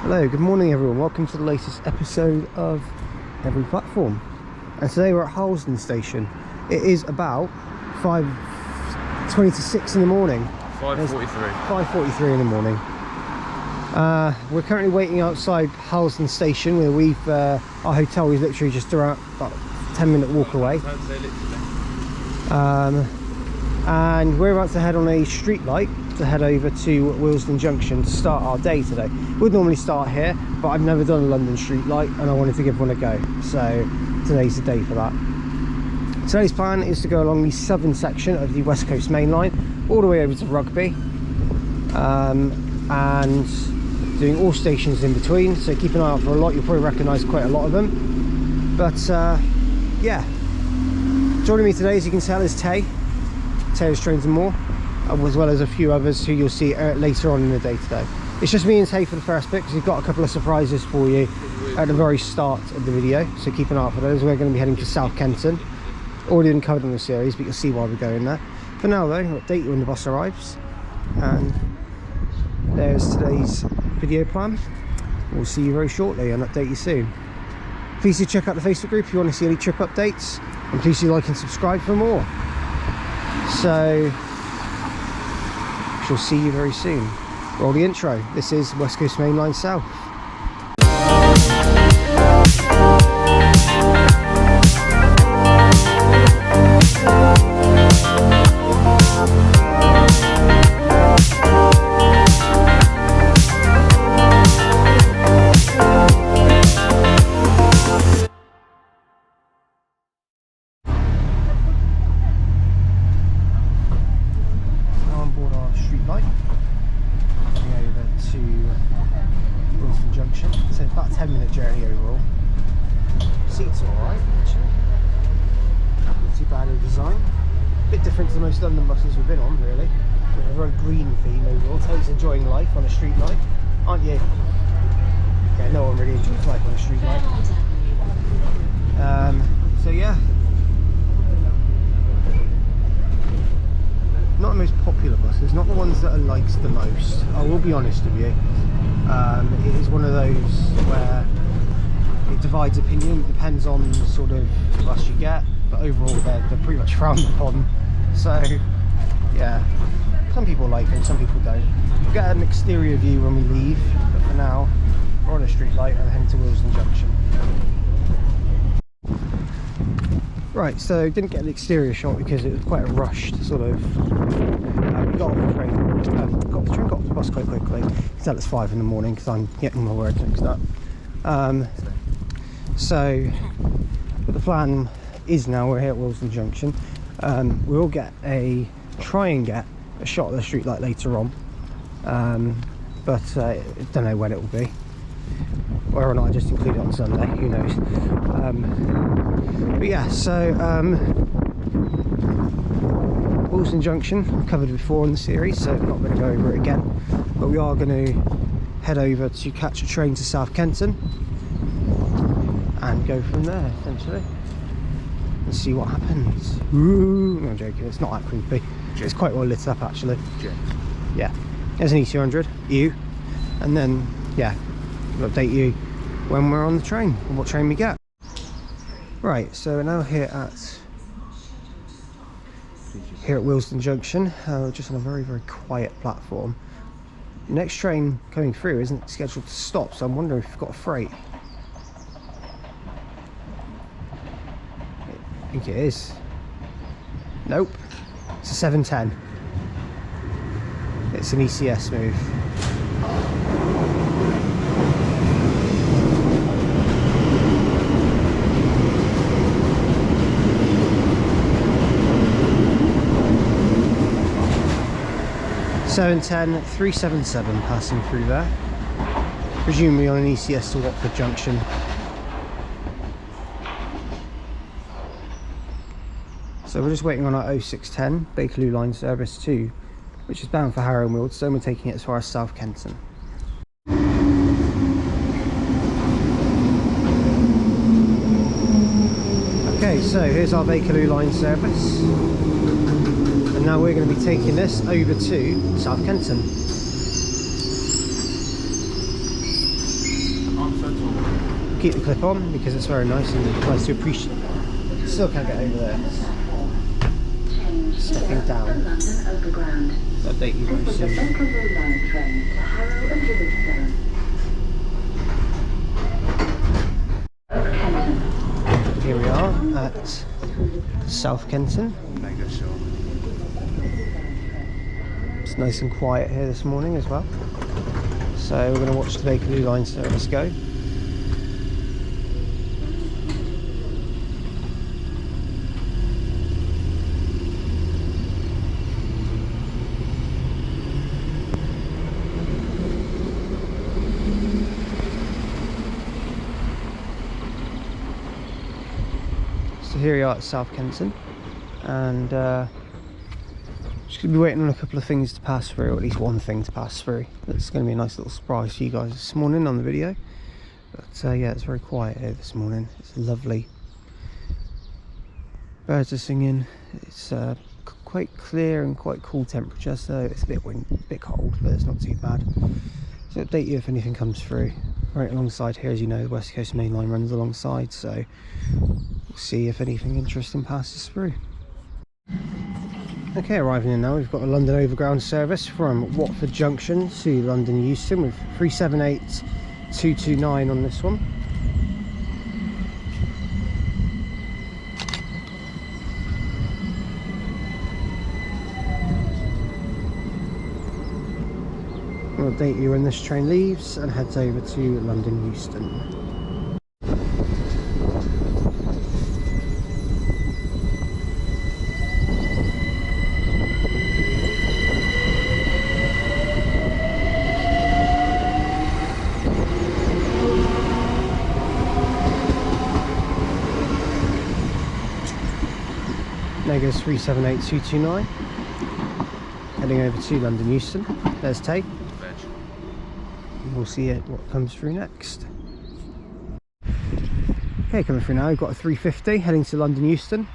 Hello, good morning everyone, welcome to the latest episode of Every Platform. And today we're at Harlesden Station. It is about 5:20 to 6 in the morning. 5:43. 5:43 in the morning. We're currently waiting outside Harlesden Station where our hotel is literally just around about a 10-minute walk away. And we're about to head on a street light to head over to Willesden Junction to start our day today. We'd normally start here, but I've never done a London street light and I wanted to give one a go, so today's the day for that. Today's plan is to go along the southern section of the West Coast main line all the way over to Rugby, and doing all stations in between, so keep an eye out for a lot. You'll probably recognise quite a lot of them, but yeah, joining me today, as you can tell, is Tay's Trains and More, as well as a few others who you'll see later on in the day today. It's just me and Tay for the first bit because we've got a couple of surprises for you at the very start of the video, so keep an eye out for those. We're going to be heading to South Kenton, already been covered in the series, but you'll see why we're going there. For now though, I'll update you when the bus arrives, and there's today's video plan. We'll see you very shortly and update you soon. Please do check out the Facebook group if you want to see any trip updates, and please do like and subscribe for more. So, shall see you very soon. Roll the intro. This is West Coast Main Line South. So about a 10-minute journey overall. Seats are alright, actually. Not too bad in design. A bit different to most London buses we've been on, really. With a very green theme overall. Tay's enjoying life on a street light, aren't you? Yeah, no one really enjoys life on a street light. So yeah. Not the most popular buses, not the ones that are liked the most. I will be honest with you. It is one of those where it divides opinion. It depends on the sort of bus you get, but overall they're pretty much frowned upon. So yeah, some people like them, some people don't. We'll get an exterior view when we leave, but for now we're on a street light and heading to Willesden Junction. Right, so didn't get an exterior shot because it was quite a rushed sort of. We got off the train, got off the bus quite quickly. You can tell it's 5 in the morning because I'm getting my words mixed up. So, but the plan is now we're here at Willesden Junction. We'll try and get a shot of the street light later on, but I don't know when it will be. Whether or not I just include it on Sunday, who knows. But yeah, so Willesden Junction I've covered before in the series, so I'm not going to go over it again, but we are going to head over to catch a train to South Kenton and go from there essentially and see what happens. Ooh, no, I'm joking, it's not that creepy. It's quite well lit up actually. Yeah, there's an E200 and then yeah, we'll update you when we're on the train and what train we get. Right, so we're now here at Willesden Junction, just on a very quiet platform. The next train coming through isn't scheduled to stop, so I'm wondering if we've got a freight. I think it is. Nope, it's a 7:10. It's an ECS move. (7:10) 377 passing through there, presumably on an ECS to Watford Junction. So we're just waiting on our 0610 Bakerloo line service 2, which is bound for Harrow and Wealdstone. We're taking it as far as South Kenton. Okay, so here's our Bakerloo line service. And now we're going to be taking this over to South Kenton. keep the clip on because it's very nice and nice to appreciate. Still can't get over there. Stepping down. London Overground. Update you very This is the soon. Central Line train to Harrow and Euston. Here we are at South Kenton. It's nice and quiet here this morning as well. So we're going to watch the Bakerloo line service go. So here we are at South Kenton, and just going to be waiting on a couple of things to pass through, or at least one thing to pass through. That's going to be a nice little surprise for you guys this morning on the video. But yeah, it's very quiet here this morning. It's lovely. Birds are singing. It's quite clear and quite cool temperature, so it's a bit cold, but it's not too bad. So update you if anything comes through. Right alongside here, as you know, the West Coast main line runs alongside, so we'll see if anything interesting passes through. Okay, arriving in now, we've got a London Overground service from Watford Junction to London Euston with 378-229 on this one. I'll update you when this train leaves and heads over to London Euston. There goes 378-229, heading over to London Euston. There's Tay. We'll see what comes through next. Okay, coming through now, we've got a 350 heading to London Euston.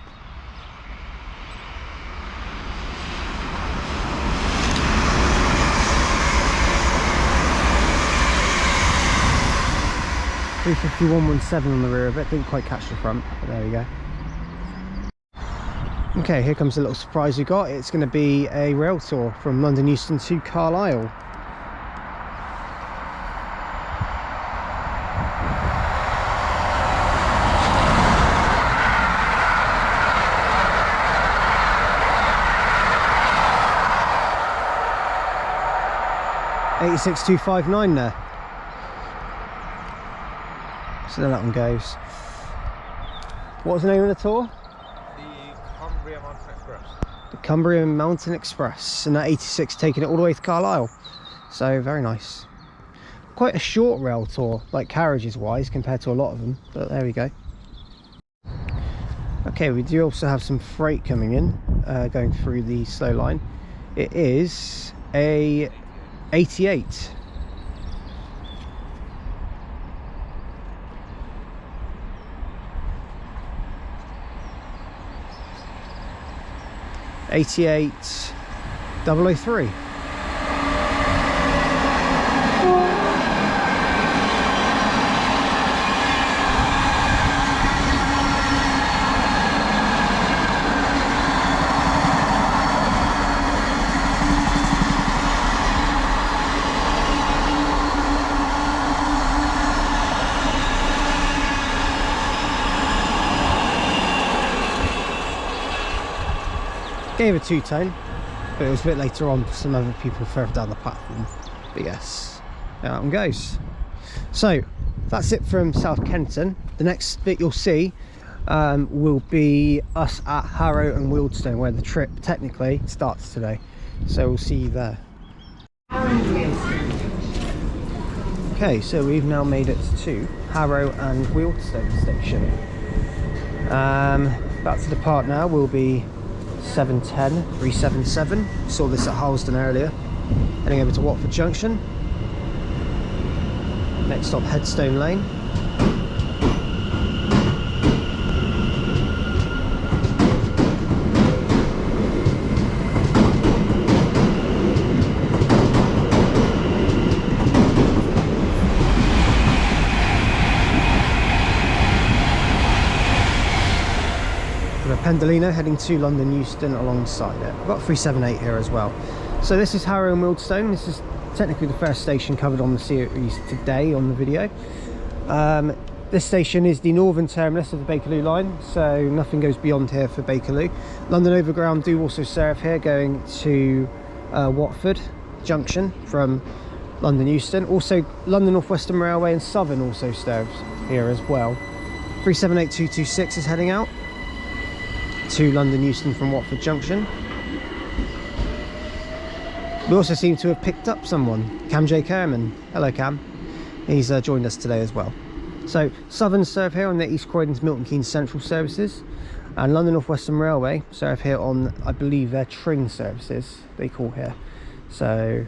.351.17 on the rear of it, didn't quite catch the front, but there we go. Okay, here comes a little surprise we got. It's going to be a rail tour from London Euston to Carlisle. .86259 there. So there that one goes. What was the name of the tour? The Cumbria Mountain Express, and that 86 taking it all the way to Carlisle. So very nice. Quite a short rail tour, like carriages wise, compared to a lot of them, but there we go. Okay, we do also have some freight coming in, going through the slow line. It is a 88. .88 003. Gave a two-tone, but it was a bit later on for some other people further down the platform. But yes, there that one goes. So that's it from South Kenton. The next bit you'll see will be us at Harrow and Wealdstone, where the trip technically starts today. So we'll see you there. Okay, so we've now made it to Harrow and Wealdstone station. About to depart now will be 710 377. Saw this at Harlesden earlier. Heading over to Watford Junction. Next stop, Headstone Lane. Pendolino heading to London Euston alongside it. I've got 378 here as well. So this is Harrow and Wealdstone. This is technically the first station covered on the series today on the video. This station is the northern terminus of the Bakerloo line, so nothing goes beyond here for Bakerloo. London Overground do also serve here, going to Watford Junction from London Euston. Also London North Western Railway and Southern also serves here as well. 378226 is heading out to London Euston from Watford Junction. We also seem to have picked up someone, Cam J. Kerman. Hello Cam, he's joined us today as well. So Southern serve here on their East Croydon's Milton Keynes Central services, and London North Western Railway serve here on, I believe, their Tring services they call here. So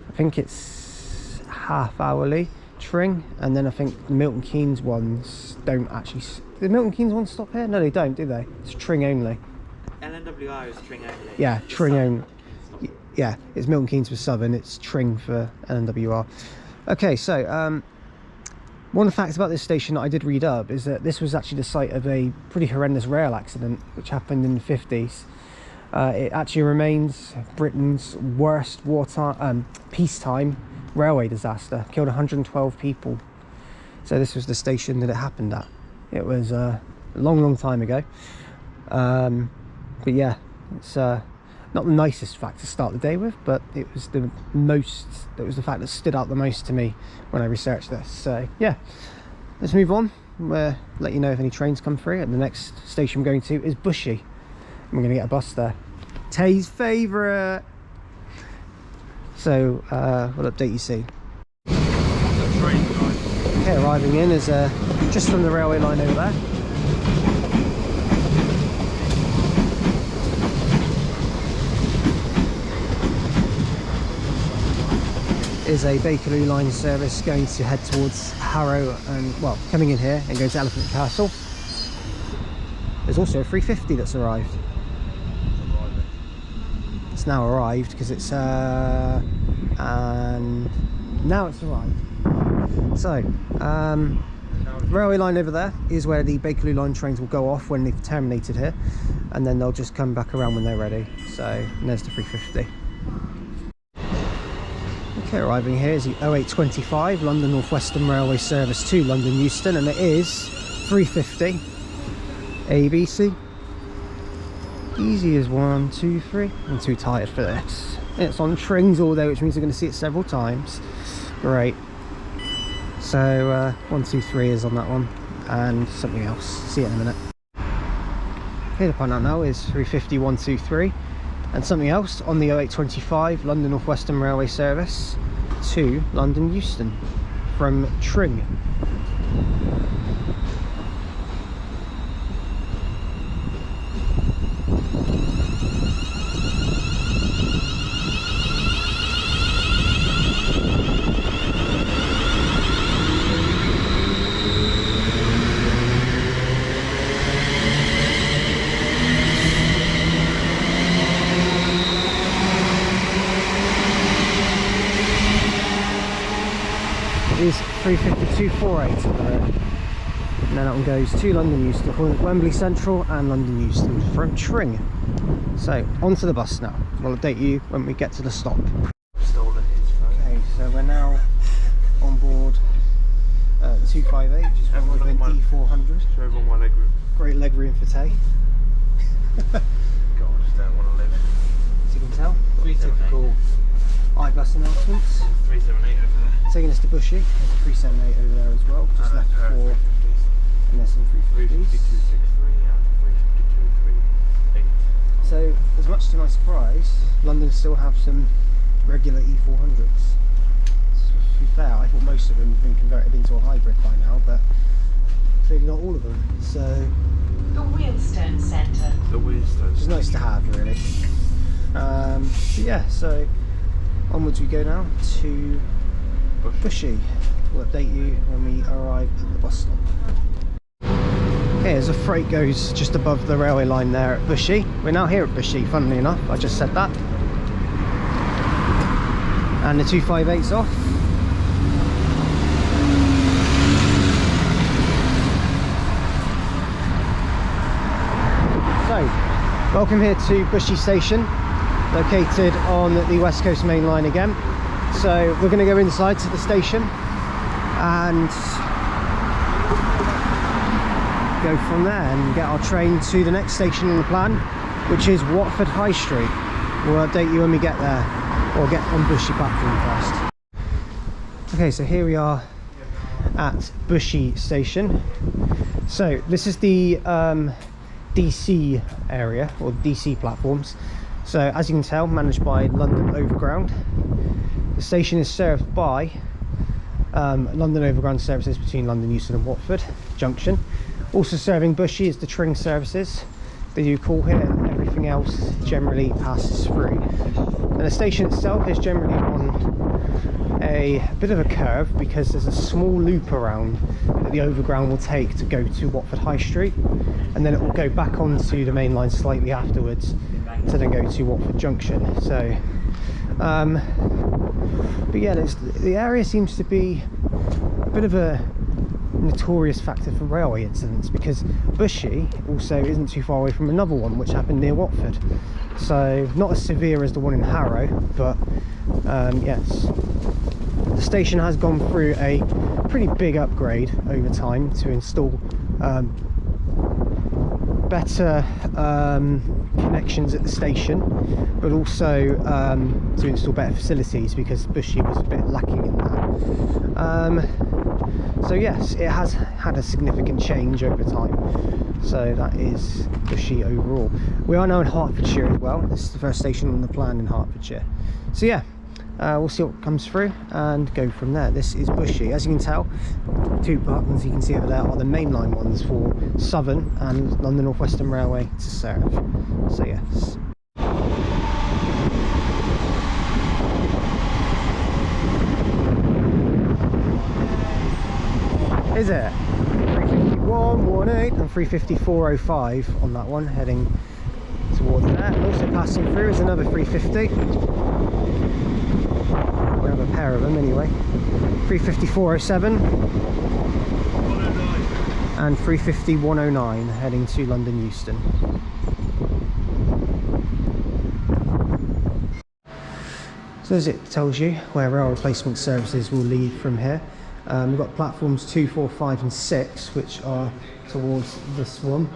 I think it's half hourly Tring, and then I think the Milton Keynes ones don't actually. The Milton Keynes ones stop here? No, they don't, do they? It's Tring only. LNWR is Tring only. Yeah, Tring only. Yeah, it's Milton Keynes for Southern, it's Tring for LNWR. Okay, so one of the facts about this station that I did read up is that this was actually the site of a pretty horrendous rail accident which happened in the 50s. It actually remains Britain's worst wartime, peacetime railway disaster. Killed 112 people. So this was the station that it happened at. It was a long time ago. But yeah, it's not the nicest fact to start the day with, but it was the fact that stood out the most to me when I researched this. So yeah, let's move on. We'll let you know if any trains come through, and the next station we're going to is Bushy. We're going to get a bus there. Tay's favourite. So we'll update you soon. Okay, arriving in is just from the railway line over there. Is a Bakerloo line service going to head towards Harrow and, well, coming in here and going to Elephant Castle. There's also a 350 that's arrived. It's now arrived because it's and now it's arrived. So railway line over there is where the Bakerloo line trains will go off when they've terminated here, and then they'll just come back around when they're ready. So and there's the 350. Okay, arriving here is the 0825 London North Western Railway service to London Euston, and it is 350 ABC. Easy as 1, 2, 3. I'm too tired for this. It's on Trings all day, which means we're going to see it several times. Great. So 1, 2, 3 is on that one, and something else. See it in a minute. Okay, the point out now is 350 1, 2, 3. And something else on the 0825 London North Western Railway service to London Euston from Tring. Is 35248 at the road. And then that one goes to London Euston, calling it Wembley Central and London Euston from Tring. So onto the bus now. We'll update you when we get to the stop. Okay, so we're now on board 258, which is one with an E400. Show everyone my leg room. Great leg room for Tay. God, I just don't want to live. As you can tell, typical iBus announcements. 378 over there. Taking us to Bushy, there's a 378 over there as well, just left for, and there's some 350s. 35263 and 35238. So, as much to my surprise, London still have some regular E400s. To be fair, I thought most of them have been converted into a hybrid by now, but clearly not all of them. So, The Wealdstone Centre. The Wealdstone. it's nice to have, really. But yeah, so onwards we go now to Bushy. We'll update you when we arrive at the bus stop. Okay, as a freight goes just above the railway line there at Bushy. We're now here at Bushy, funnily enough, I just said that. And the 258's off. So, So, welcome here to Bushey Station, located on the West Coast main line again. So we're going to go inside to the station and go from there and get our train to the next station on the plan, which is Watford High Street. We'll update you when we get there, or get on Bushey platform first. Okay, so here we are at Bushey Station. So this is the DC area, or DC platforms. So as you can tell, managed by London Overground. The station is served by London Overground services between London Euston and Watford Junction. Also serving Bushey is the train services. They do call here, and everything else generally passes through. And the station itself is generally on a bit of a curve, because there's a small loop around that the overground will take to go to Watford High Street, and then it will go back onto the main line slightly afterwards to then go to Watford Junction. So but yeah, the area seems to be a bit of a notorious factor for railway incidents, because Bushey also isn't too far away from another one which happened near Watford. So not as severe as the one in Harrow, but yes, the station has gone through a pretty big upgrade over time to install better connections at the station, but also to install better facilities, because Bushey was a bit lacking in that. So yes, it has had a significant change over time. So that is Bushey overall. We are now in Hertfordshire as well. This is the first station on the plan in Hertfordshire. So yeah, we'll see what comes through and go from there. This is Bushey. As you can tell, two buttons you can see over there are the mainline ones for Southern and London North Western Railway to serve. So yes. Is it 351.18 and 354.05 on that one, heading towards there. And also passing through is another 350. We have a pair of them anyway. 354.07 and 350.109 heading to London Euston. So as it tells you where rail replacement services will lead from here. We've got platforms 2, 4, 5 and 6, which are towards this one.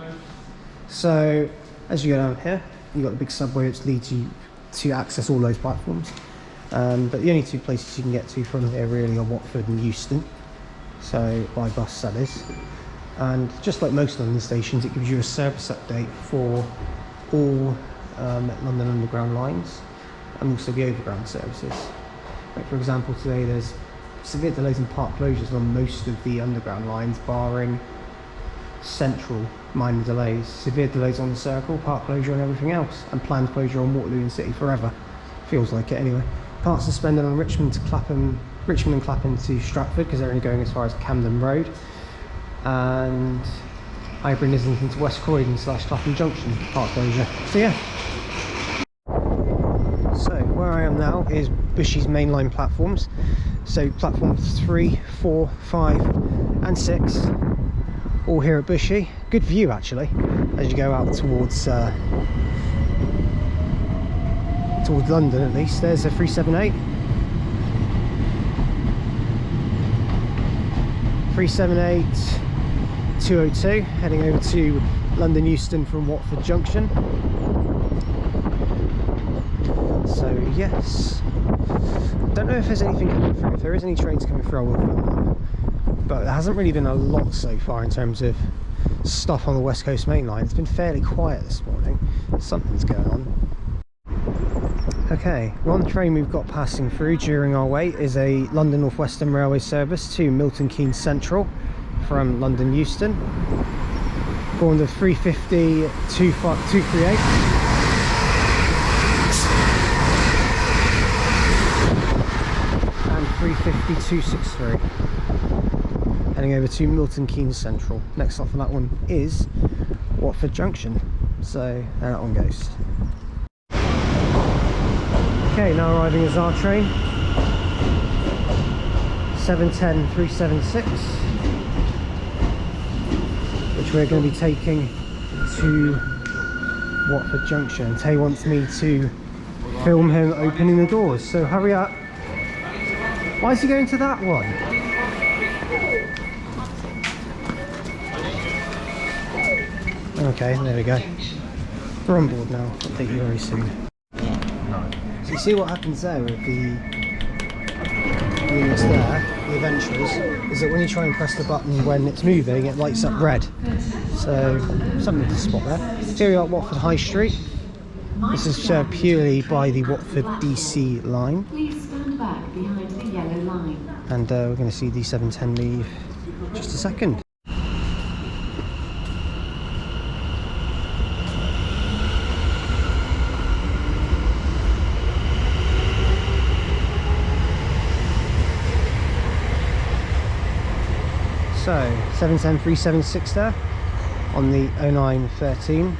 So as you go down here, you've got the big subway which leads you to access all those platforms. But the only two places you can get to from here really are Watford and Euston, so by bus that is. And just like most London stations, it gives you a service update for all London Underground lines and also the overground services. Like for example, today there's severe delays and part closures on most of the underground lines, barring central minor delays. Severe delays on the Circle, part closure and everything else, and planned closure on Waterloo and City forever. Feels like it anyway. Part suspended on Richmond and Clapham to Stratford, because they're only going as far as Camden Road, and Highbury Islington to West Croydon / Clapham Junction, part closure. So yeah. So where I am now is Bushey's mainline platforms. So platforms 3, 4, 5 and 6, all here at Bushey. Good view actually, as you go out towards London at least. There's a 378. 378 202 heading over to London Euston from Watford Junction. So yes, don't know if there's anything coming through. If there is any trains coming through, I will film them. But there hasn't really been a lot so far in terms of stuff on the West Coast main line. It's been fairly quiet this morning. Something's going on. Okay, one train we've got passing through during our wait is a London North Western Railway service to Milton Keynes Central from London Euston. Going to 350 238. And 350 263. Heading over to Milton Keynes Central. Next stop for that one is Watford Junction. So there that one goes. Okay, now arriving is our train, 710 376, which we're going to be taking to Watford Junction. Tay wants me to film him opening the doors, so hurry up. Why is he going to that one? Okay, there we go. We're on board now. I'll take you very soon. So you see what happens there with the units there, the Adventures, is that when you try and press the button when it's moving, it lights up red. So, something to spot there. Here we are at Watford High Street. This is served purely by the Watford DC line. Please stand back behind the yellow line. And we're going to see D710 leave in just a second. So, 710-376 there on the 0913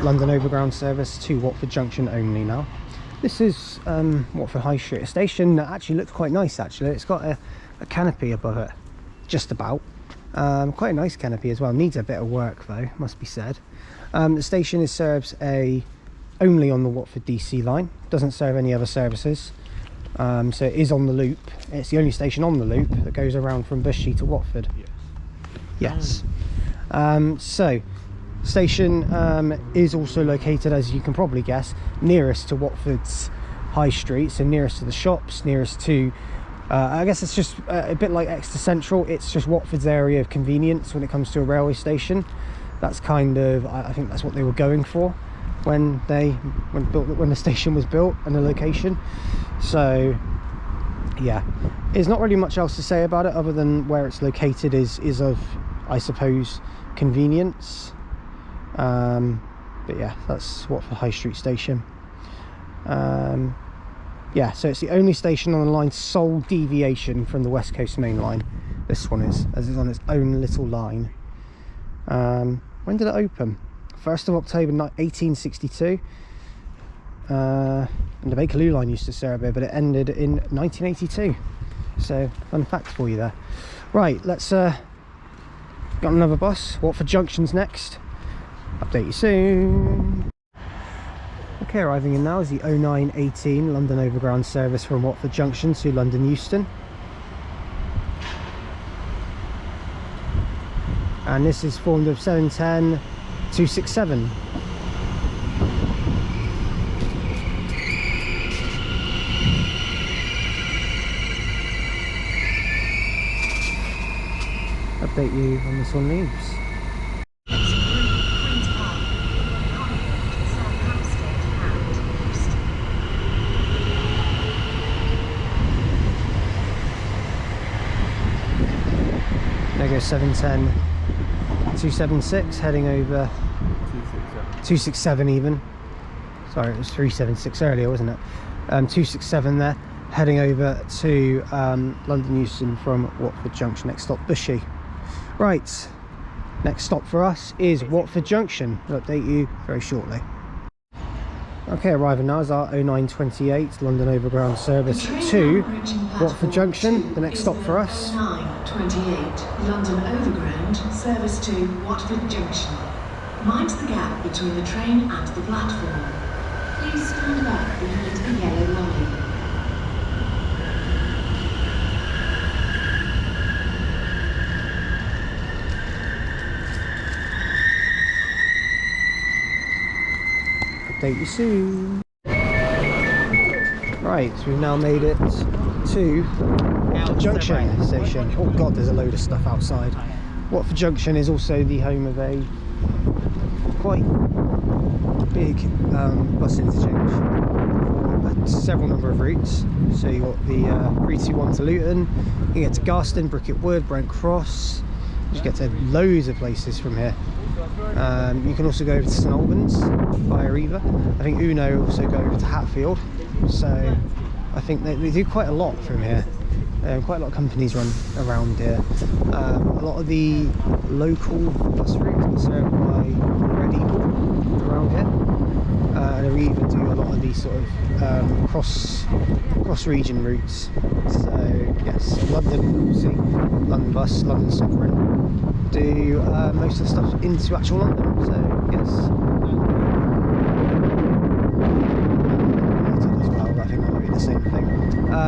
London Overground service to Watford Junction only now. This is Watford High Street, a station that actually looks quite nice actually. It's got a canopy above it, just about. Quite a nice canopy as well, needs a bit of work though, must be said. The station serves only on the Watford DC line, doesn't serve any other services. So it is on the loop. It's the only station on the loop that goes around from Bushey to Watford. Yes. So station is also located, as you can probably guess, nearest to Watford's High Street, so nearest to the shops, nearest to I guess it's just a bit like Exeter Central. It's just Watford's area of convenience when it comes to a railway station. That's kind of, I think that's what they were going for when the station was built and the location. So yeah, there's not really much else to say about it other than where it's located is of, I suppose, convenience. But yeah, that's Watford High Street station. Yeah, so it's the only station on the line's sole deviation from the West Coast main line. This one is, as it's on its own little line. When did it open? 1st of October 1862. And the Bakerloo line used to serve it, but it ended in 1982. So, fun fact for you there. Right, let's got another bus. Watford Junction's next. Update you soon. Okay, arriving in now is the 0918 London Overground service from Watford Junction to London Euston. And this is formed of 710 267. Update you when this one leaves. There goes 710 276 heading over 267 even. Sorry, it was 376 earlier, wasn't it? 267 there, heading over to London Euston from Watford Junction. Next stop, Bushey. Right, next stop for us is Watford Junction. I'll update you very shortly. Okay, arriving now is our 0928 London Overground service to Watford Junction. The next stop for us. 0928 London Overground service to Watford Junction. Mind the gap between the train and the platform. Please stand back behind the yellow line. Update you soon. Right, so we've now made it to Watford Junction station. Oh god, there's a load of stuff outside. Watford Junction is also the home of a quite big bus interchange for several number of routes. So you've got the 321 to Luton, you get to Garston, Bricket Wood, Brent Cross. You get to loads of places from here. You can also go over to St Albans via Eva. I think Uno also go over to Hatfield. So I think they do quite a lot from here. Quite a lot of companies run around here. A lot of the local bus routes are served by Red Eagle around here. And we even do a lot of these sort of cross-region routes. So yes, London, obviously, London Bus, London Sovereign do most of the stuff into actual London. So yes.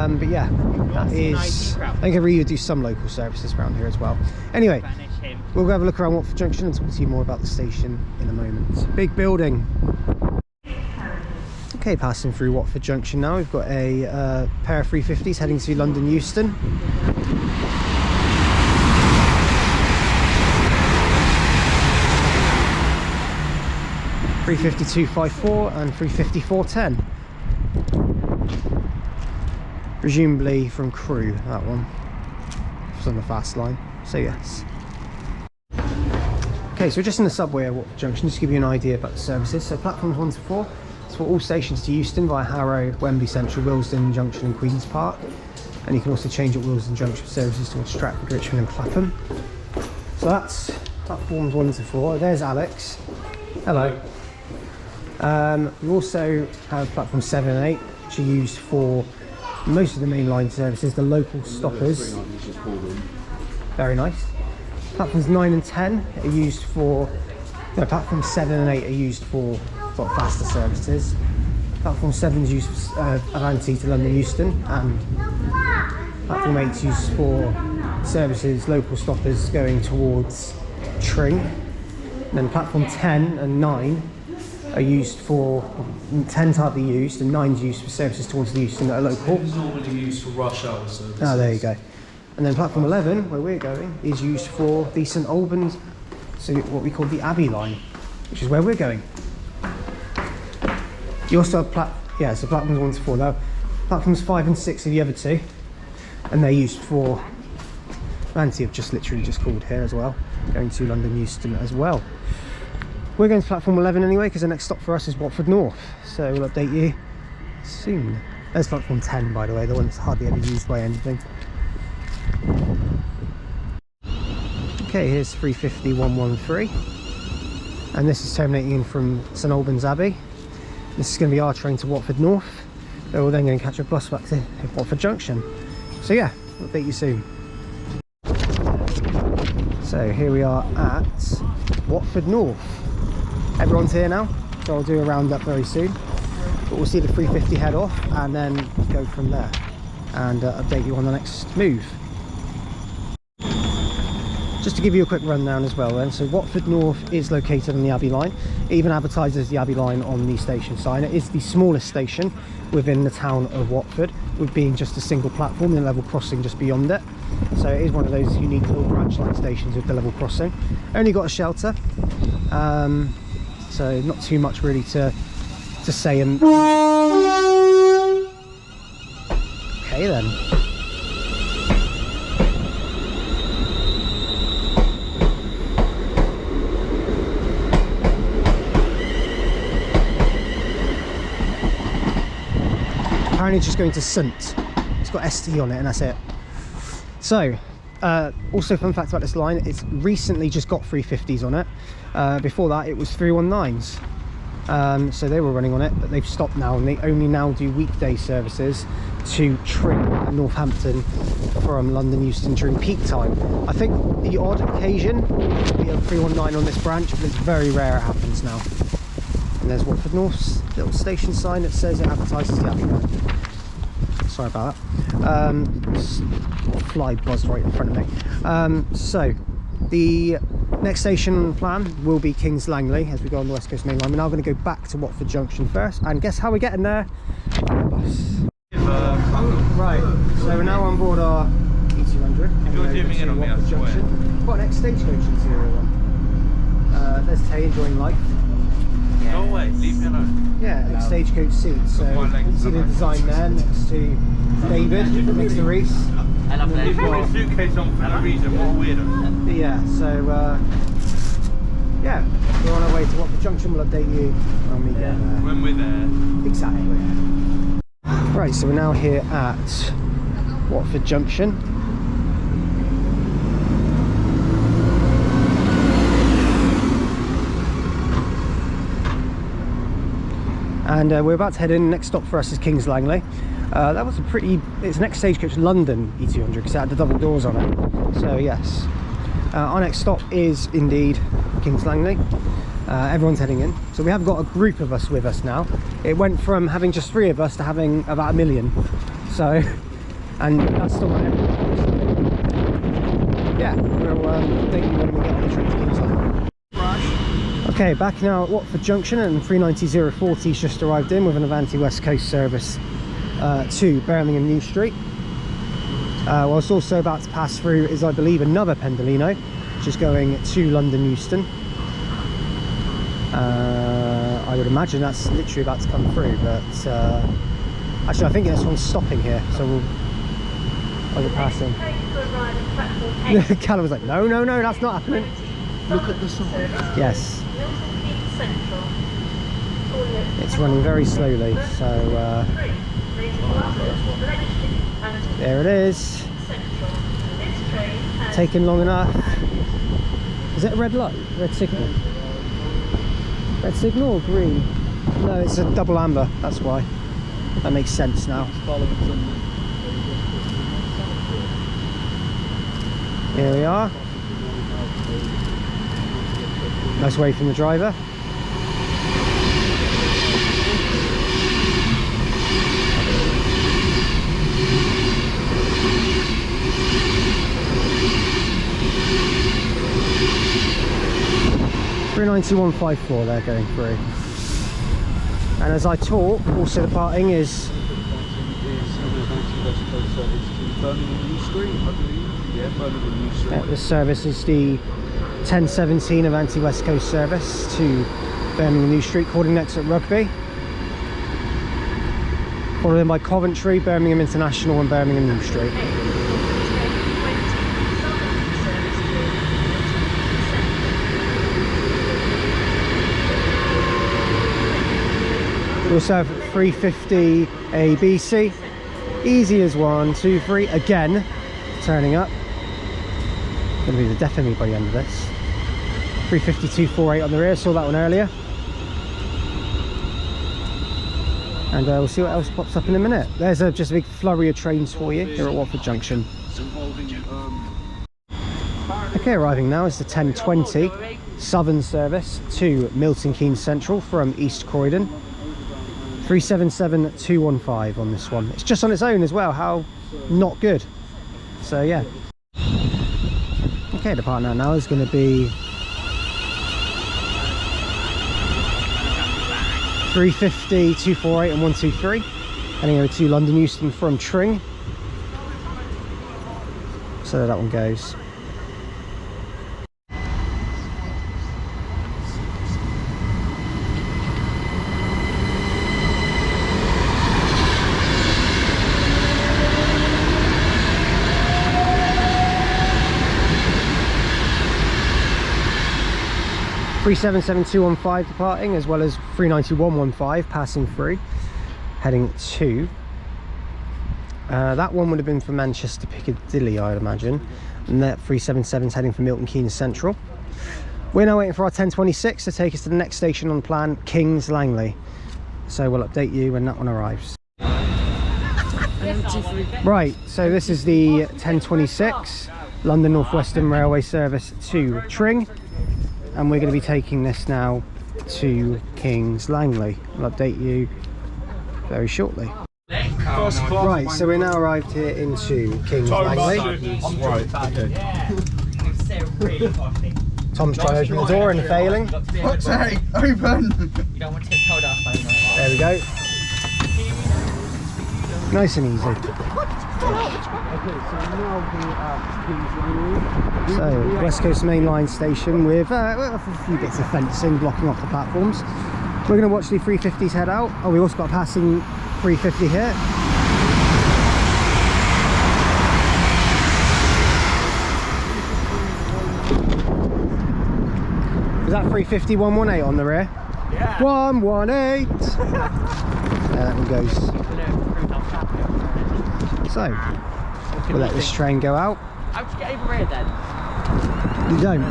But yeah, that is, I think I really do some local services around here as well. Anyway, we'll have a look around Watford Junction and talk to you more about the station in a moment. Big building. Okay, passing through Watford Junction now. We've got a pair of 350s heading to London Euston. 350-254 and 350-410. Presumably from Crewe, that one. It's on the fast line, so yes. Okay, so we're just in the subway at Watford Junction, just to give you an idea about the services. So platforms 1 to 4, it's for all stations to Euston via Harrow, Wembley Central, Willesden Junction and Queen's Park. And you can also change at Willesden Junction services towards Stratford, Richmond and Clapham. So that's platforms 1 to 4. There's Alex. Hello. We also have platform 7 and 8, which are used for most of the mainline services, the local stoppers. Very nice. Platforms 9 and 10 are used for, no, platforms 7 and 8 are used for sort of faster services. Platform 7 is used for Avanti to London Euston, and platform 8 is used for services, local stoppers going towards Tring. And then platform 10 and 9 are used for, 10's hardly used and 9's used for services towards the Euston that are local. It's normally used for rush hour services. Oh, there you go. And then platform 11, where we're going, is used for the St Albans, so what we call the Abbey line, which is where we're going. You also have so platforms 1 to 4 now. Platforms 5 and 6 are the other two, and they're used for Avanti, have just literally just called here as well, going to London Euston as well. We're going to platform 11 anyway, because the next stop for us is Watford North, so we'll update you soon. There's platform 10, by the way, the one that's hardly ever used by anything. Okay, here's 350-113, and this is terminating in from St Albans Abbey. This is going to be our train to Watford North, so we're then going to catch a bus back to Watford Junction. So yeah, I'll update you soon. So here we are at Watford North. Everyone's here now, so I'll do a roundup very soon. But we'll see the 350 head off and then go from there and update you on the next move. Just to give you a quick rundown as well then, so Watford North is located on the Abbey line. It even advertises the Abbey line on the station sign. It is the smallest station within the town of Watford, with being just a single platform and a level crossing just beyond it. So it is one of those unique little branch line stations with the level crossing. Only got a shelter, so not too much really to say. Okay then. Apparently it's just going to St. It's got ST on it and that's it. So, also fun fact about this line, it's recently just got 350s on it. Before that it was 319s. So they were running on it, but they've stopped now and they only now do weekday services to Tring and Northampton from London Euston during peak time. I think the odd occasion will be a 319 on this branch, but it's very rare it happens now. And there's Watford North's little station sign that says it advertises the Abbey line. Sorry about that. Fly buzzed right in front of me. So the next station plan will be Kings Langley as we go on the West Coast main line. We're now going to go back to Watford Junction first, and guess how we're getting there? On the bus. Right, so we're now on board our E200. You're zooming in on me, I swear. We've got an ex-stagecoach interior one. There's Tay enjoying life. Go away, leave me alone. Yeah, like stagecoach seats. So you can see the design there next to David, next to Reese. I love that. Leave my suitcase on for no reason, what a weirdo. Yeah, so yeah, we're on our way to Watford Junction. We'll update you when we get there. When we're there. Exactly. Right, so we're now here at Watford Junction. And we're about to head in. Next stop for us is Kings Langley. That was a pretty, it's next stagecoach London E200 because it had the double doors on it. So yes, our next stop is indeed Kings Langley. Everyone's heading in. So we have got a group of us with us now. It went from having just 3 of us to having about 1 million. So and that's still not everything. So, yeah, we'll update you when we get on the train to King's London. Okay, back now at Watford Junction, and 390-040's just arrived in with an Avanti West Coast service to Birmingham New Street. Whilst also about to pass through is, I believe, another Pendolino, which is going to London Euston. I would imagine that's literally about to come through, but actually I think this one's stopping here, so I'll be passing. Callum was like, no, no, no, that's not happening. Look at the sign. Yes. It's running very slowly, so there it is. Taking long enough. Is it a red light? Red signal? Red signal or green? No, it's a double amber, that's why. That makes sense now. Here we are. Nice way from the driver. (39154) they're going through. And as I talk, also departing is this service is the 1017 Avanti West Coast service to Birmingham New Street, calling next at Rugby, followed in by Coventry, Birmingham International and Birmingham New Street. We also have 350 ABC, easy as 1, 2, 3, again turning up. Going to be the death of me by the end of this. 350-248 on the rear, saw that one earlier. And we'll see what else pops up in a minute. There's just a big flurry of trains for you here at Watford Junction. Okay, arriving now is the 1020 Southern service to Milton Keynes Central from East Croydon. 377-215 on this one. It's just on its own as well, how not good. So yeah. Okay, the partner now is going to be 350, 248 and 123. Heading over to London Euston from Tring. So there that one goes. (377-215) departing, as well as 390-115 passing through, heading to that one would have been from Manchester Piccadilly, I'd imagine, and that 377 is heading for Milton Keynes Central. We're now waiting for our 1026 to take us to the next station on the plan, Kings Langley, so we'll update you when that one arrives. Right, so this is the 1026 London North Western Railway service to Tring, and we're going to be taking this now to Kings Langley. I'll update you very shortly. Right, so we're now arrived here into Kings Langley. Tom's trying to open the door and failing. What's that? Open! There we go. Nice and easy. So, West Coast Main Line station with a few bits of fencing blocking off the platforms. We're going to watch the 350s head out. Oh, we also got a passing 350 here. Is that 350 118 on the rear? Yeah. 118! There that one goes. So, we'll let this train go out. How'd you get over here then? You don't.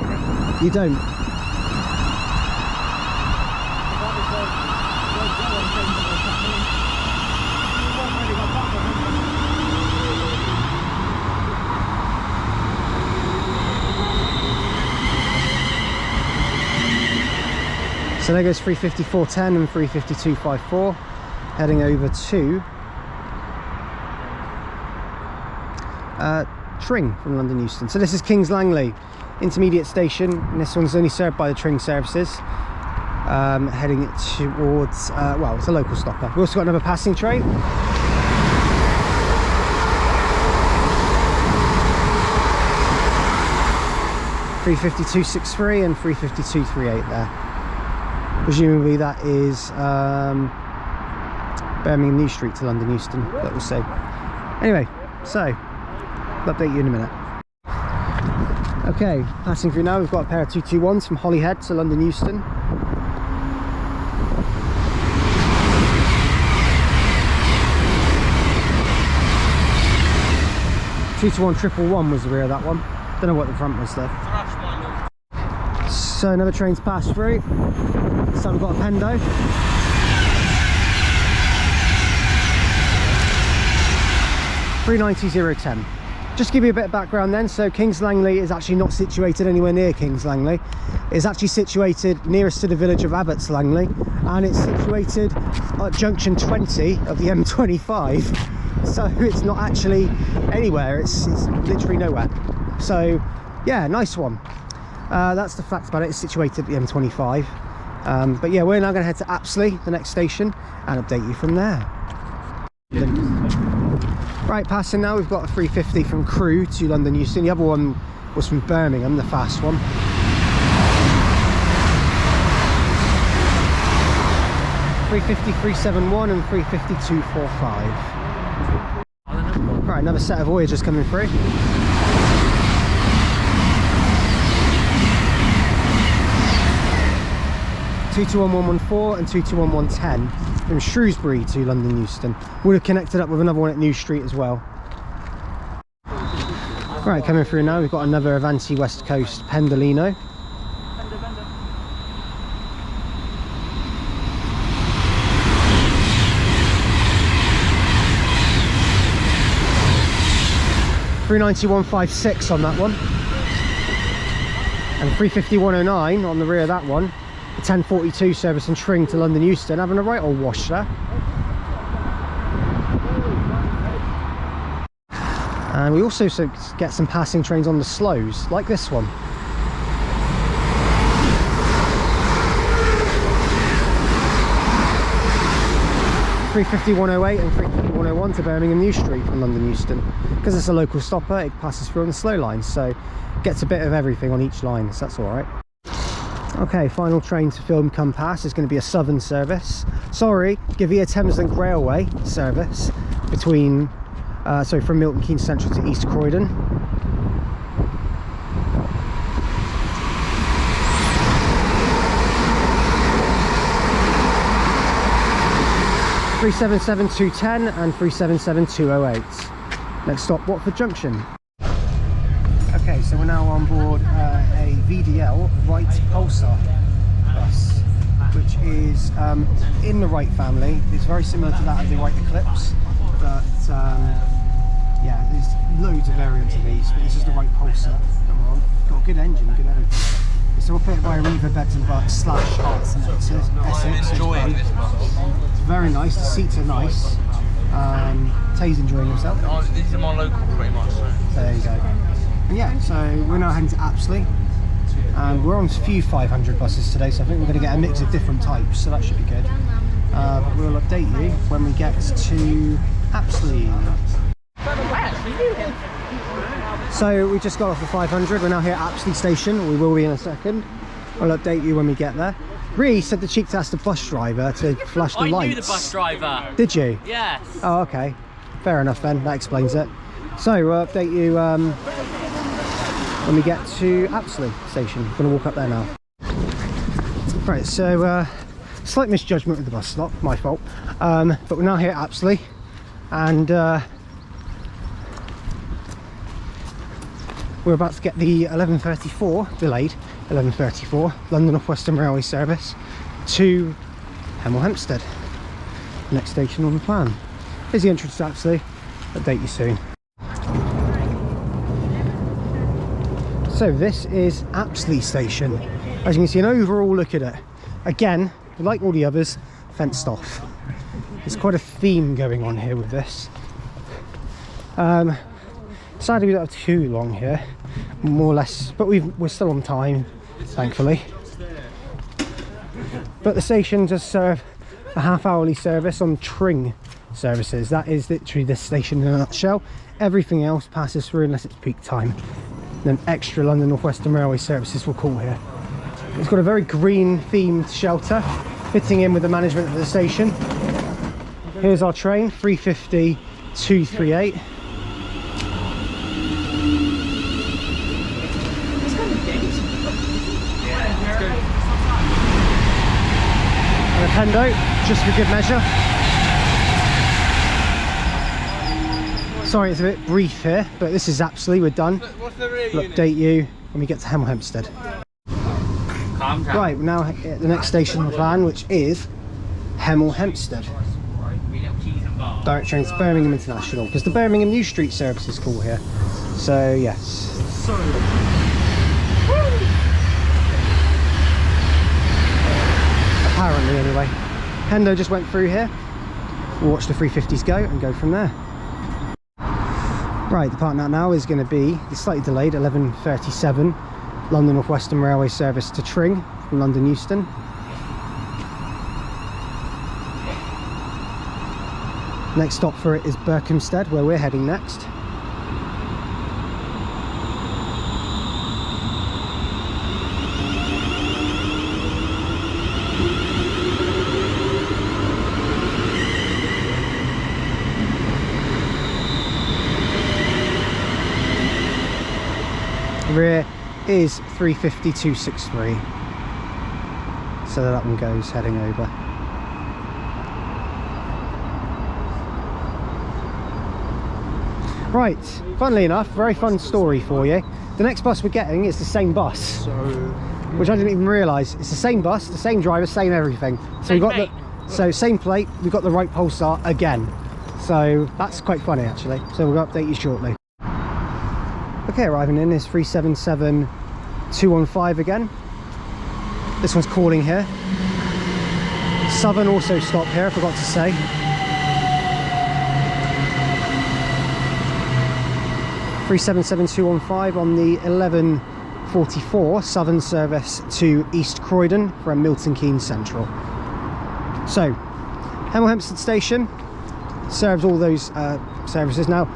You don't. So there goes 350-410 and 350-254, heading over to Tring from London Euston. So this is Kings Langley intermediate station, and this one's only served by the Tring services. Heading towards, well, it's a local stopper. We've also got another passing train. (352.63) and (352.38) there. Presumably that is Birmingham New Street to London Euston, that we'll see. Anyway, so I'll update you in a minute. Okay, passing through now, we've got a pair of 221s from Holyhead to London Euston. (221 111) was the rear of that one. Don't know what the front was though. So another train's passed through. This time we've got a Pendo. (390.010). Just to give you a bit of background then, so Kings Langley is actually not situated anywhere near Kings Langley. It's actually situated nearest to the village of Abbots Langley, and it's situated at junction 20 of the M25. So it's not actually anywhere, it's literally nowhere. So yeah, nice one. That's the fact about it. It's situated at the M25. But yeah, we're now going to head to Apsley, the next station, and update you from there. Right, passing now, we've got a 350 from Crewe to London Euston. The other one was from Birmingham, the fast one. (350, 371) and (350, 245). Right, another set of Voyagers coming through. (221.114) and (221.110) from Shrewsbury to London Euston. Would have connected up with another one at New Street as well. Right, coming through now, we've got another Avanti West Coast Pendolino. (391.56) on that one, and (351.09) on the rear of that one. The 1042 service and Tring to London Euston, having a right old wash there. And we also get some passing trains on the slows, like this one. (351.08) and (351.01) to Birmingham New Street from London Euston. Because it's a local stopper, it passes through on the slow line, so gets a bit of everything on each line, so that's alright. Okay, final train to film come past is going to be a southern service. Sorry, Govia Thameslink Railway service between, from Milton Keynes Central to East Croydon. (377.210) and (377.208). Next stop, Watford Junction. Okay, so we're now on board a VDL Wright Pulsar bus, which is in the Wright family. It's very similar to that of the Wright Eclipse, but yeah, there's loads of variants of these, but this is the Wright Pulsar that we're on. Got a good engine, good everything. It's all put by Arriva Beds and Bucks / Hearts and Essex. It's very nice, the seats are nice. Tay's enjoying himself. These are my local pretty much. So. There you go. And yeah, so we're now heading to Apsley, and we're on a few 500 buses today, so I think we're going to get a mix of different types, so that should be good. But we'll update you when we get to Apsley. So we just got off the 500, we're now here at Apsley station, we will be in a second. I'll update you when we get there. Reece had the cheek to ask the bus driver to flash the lights. I knew the bus driver. Did you? Yes. Oh, okay. Fair enough then, that explains it. So we'll update you when we get to Apsley station. I'm going to walk up there now. Right, so slight misjudgment with the bus stop, my fault. But we're now here at Apsley, and we're about to get the 11:34, delayed 11:34, London North Western Railway service to Hemel Hempstead. Next station on the plan. Here's the entrance to Apsley. Update you soon. So this is Apsley station. As you can see, an overall look at it. Again, like all the others, fenced off. There's quite a theme going on here with this. Sadly, we don't have too long here, more or less, but we're still on time, thankfully. But the station does serve a half-hourly service on Tring services. That is literally this station in a nutshell. Everything else passes through unless it's peak time. Then extra London North Western Railway services will call here. It's got a very green themed shelter fitting in with the management of the station. Here's our train, 350-238. And a Pendo, just for good measure. Sorry, it's a bit brief here, but this is Apsley, we're done. We'll update you when we get to Hemel Hempstead. Right, we're now at the next station on the plan, which is Hemel Hempstead. Direct train to Birmingham International, because the Birmingham New Street services call here. So, yes. Apparently, anyway. Pendo just went through here. We'll watch the 350s go and go from there. Right, the part now is going to be the slightly delayed 11:37 London North Western Railway service to Tring from London Euston. Next stop for it is Buckinghamshire, where we're heading next. Rear is 350-263, so that one goes heading over. Right, funnily enough, very fun story for you. The next bus we're getting is the same bus, which I didn't even realise. It's the same bus, the same driver, same everything. So we got the same plate. We got the right pulsar again. So that's quite funny actually. So we'll update you shortly. Okay, arriving in is 377-215 again. This one's calling here. Southern also stopped here, I forgot to say. (377-215) on the 11:44 Southern service to East Croydon from Milton Keynes Central. So, Hemel Hempstead Station serves all those services. Now,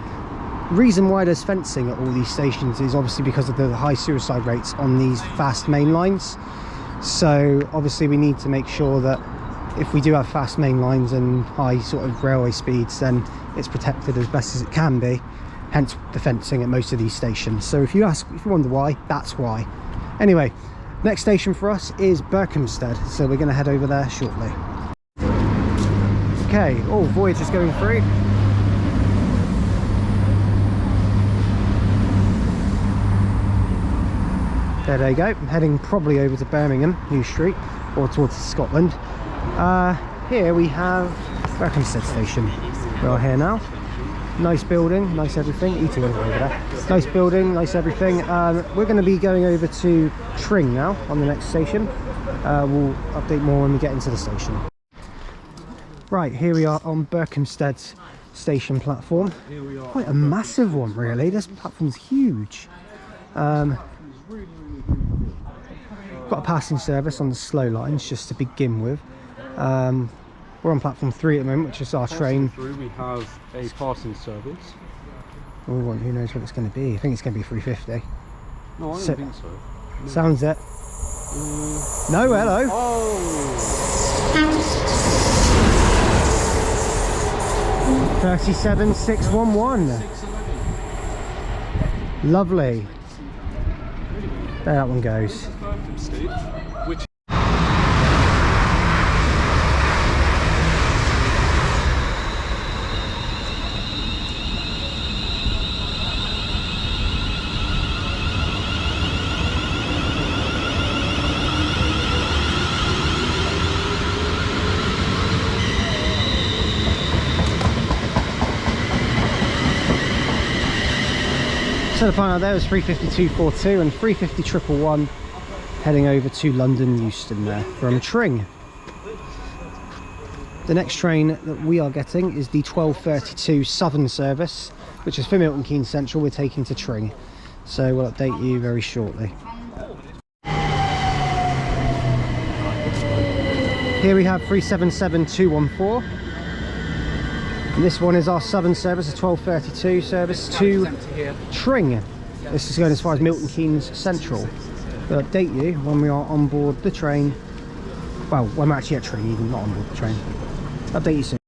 reason why there's fencing at all these stations is obviously because of the high suicide rates on these fast main lines. So obviously we need to make sure that if we do have fast main lines and high sort of railway speeds, then it's protected as best as it can be, hence the fencing at most of these stations. So if you wonder why, that's why. Anyway, next station for us is Buckinghamshire, so we're going to head over there shortly. Okay, all voyages going through. There they go. I'm heading probably over to Birmingham New Street or towards Scotland. Here we have Buckinghamshire Station. We're here now. Nice building, nice everything. Eating over there. Nice building, nice everything. We're going to be going over to Tring now on the next station. We'll update more when we get into the station. Right, here we are on Buckinghamshire station platform. Quite a massive one, really. This platform's huge. Got a passing service on the slow lines just to begin with. We're on platform 3 at the moment, which is our train. We have a passing service. Oh, who knows what it's going to be? I think it's going to be 350. No, I don't think so. No. Sounds it. No, hello. Oh. 37611. Lovely. There that one goes. Which So the final there was 350-242 and 350-111 heading over to London Euston there from Tring. The next train that we are getting is the 12:32 Southern service which is for Milton Keynes Central, we're taking to Tring. So we'll update you very shortly. Here we have 377214. And this one is our southern service, a 1232 service to Tring. This is going as far as Milton Keynes Central. We'll update you when we are on board the train. Well, when we're actually at Tring, even not on board the train. Update you soon.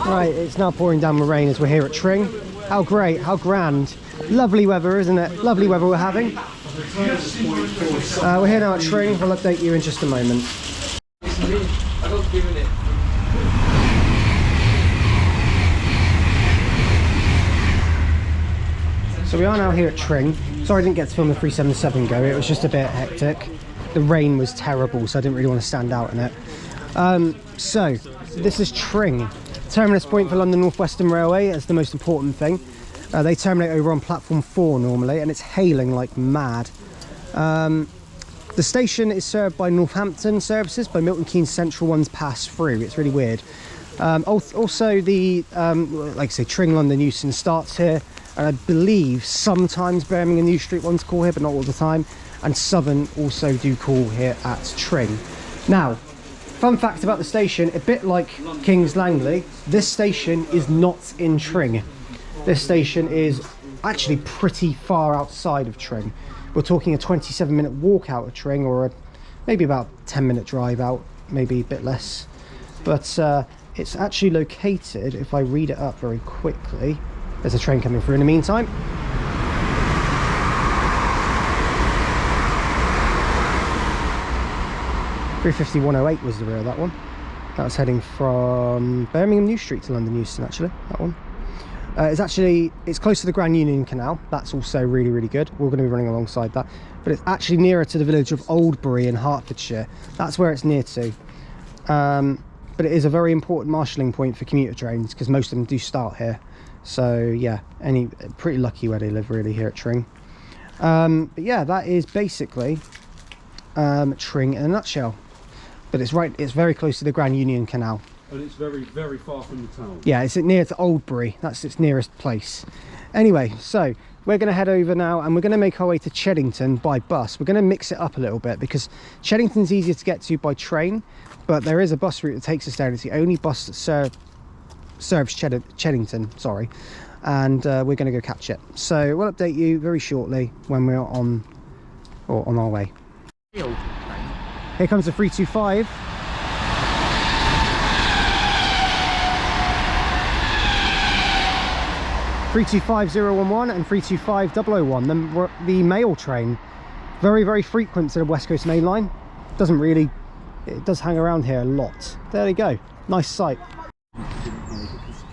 Right, it's now pouring down with rain as we're here at Tring. How great, how grand. Lovely weather, isn't it? Lovely weather we're having. We're here now at Tring. We'll update you in just a moment. So we are now here at Tring. Sorry I didn't get to film the 377 go, it was just a bit hectic. The rain was terrible, so I didn't really want to stand out in it. So this is Tring. Terminus point for London North Western Railway is the most important thing. They terminate over on platform 4 normally, and it's hailing like mad. The station is served by Northampton services, but Milton Keynes Central ones pass through. It's really weird. Also, the like I say, Tring London Euston starts here, and I believe sometimes Birmingham New Street ones call here, but not all the time. And Southern also do call here at Tring. Now, fun fact about the station: a bit like Kings Langley, this station is not in Tring. This station is actually pretty far outside of Tring. We're talking a 27-minute walk out of Tring, or maybe about 10-minute drive out, maybe a bit less. But it's actually located, if I read it up very quickly, there's a train coming through in the meantime. (350-108) was the rear of that one. That was heading from Birmingham New Street to London Euston, actually, that one. It's close to the Grand Union Canal. That's also really, really good. We're going to be running alongside that. But it's actually nearer to the village of Oldbury in Hertfordshire. That's where it's near to. But it is a very important marshalling point for commuter trains, because most of them do start here. So yeah, pretty lucky where they live really here at Tring. But yeah, that is basically Tring in a nutshell. But it's very close to the Grand Union Canal. And it's very, very far from the town. Yeah, it's near to Oldbury. That's its nearest place. Anyway, so we're going to head over now, and we're going to make our way to Cheddington by bus. We're going to mix it up a little bit, because Cheddington's easier to get to by train, but there is a bus route that takes us there. It's the only bus that serves Cheddington, sorry. And we're going to go catch it. So we'll update you very shortly when we're on our way. Here comes the 325. 325011 and 325001. The mail train, very, very frequent to the West Coast main line. It does hang around here a lot. There we go, nice sight.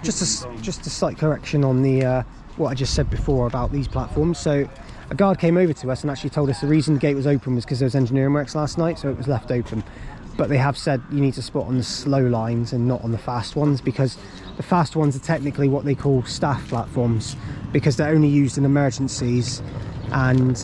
Just a slight correction on the what I just said before about these platforms. So a guard came over to us and actually told us the reason the gate was open was because there was engineering works last night, so it was left open. But they have said you need to spot on the slow lines and not on the fast ones, because the fast ones are technically what they call staff platforms, because they're only used in emergencies, and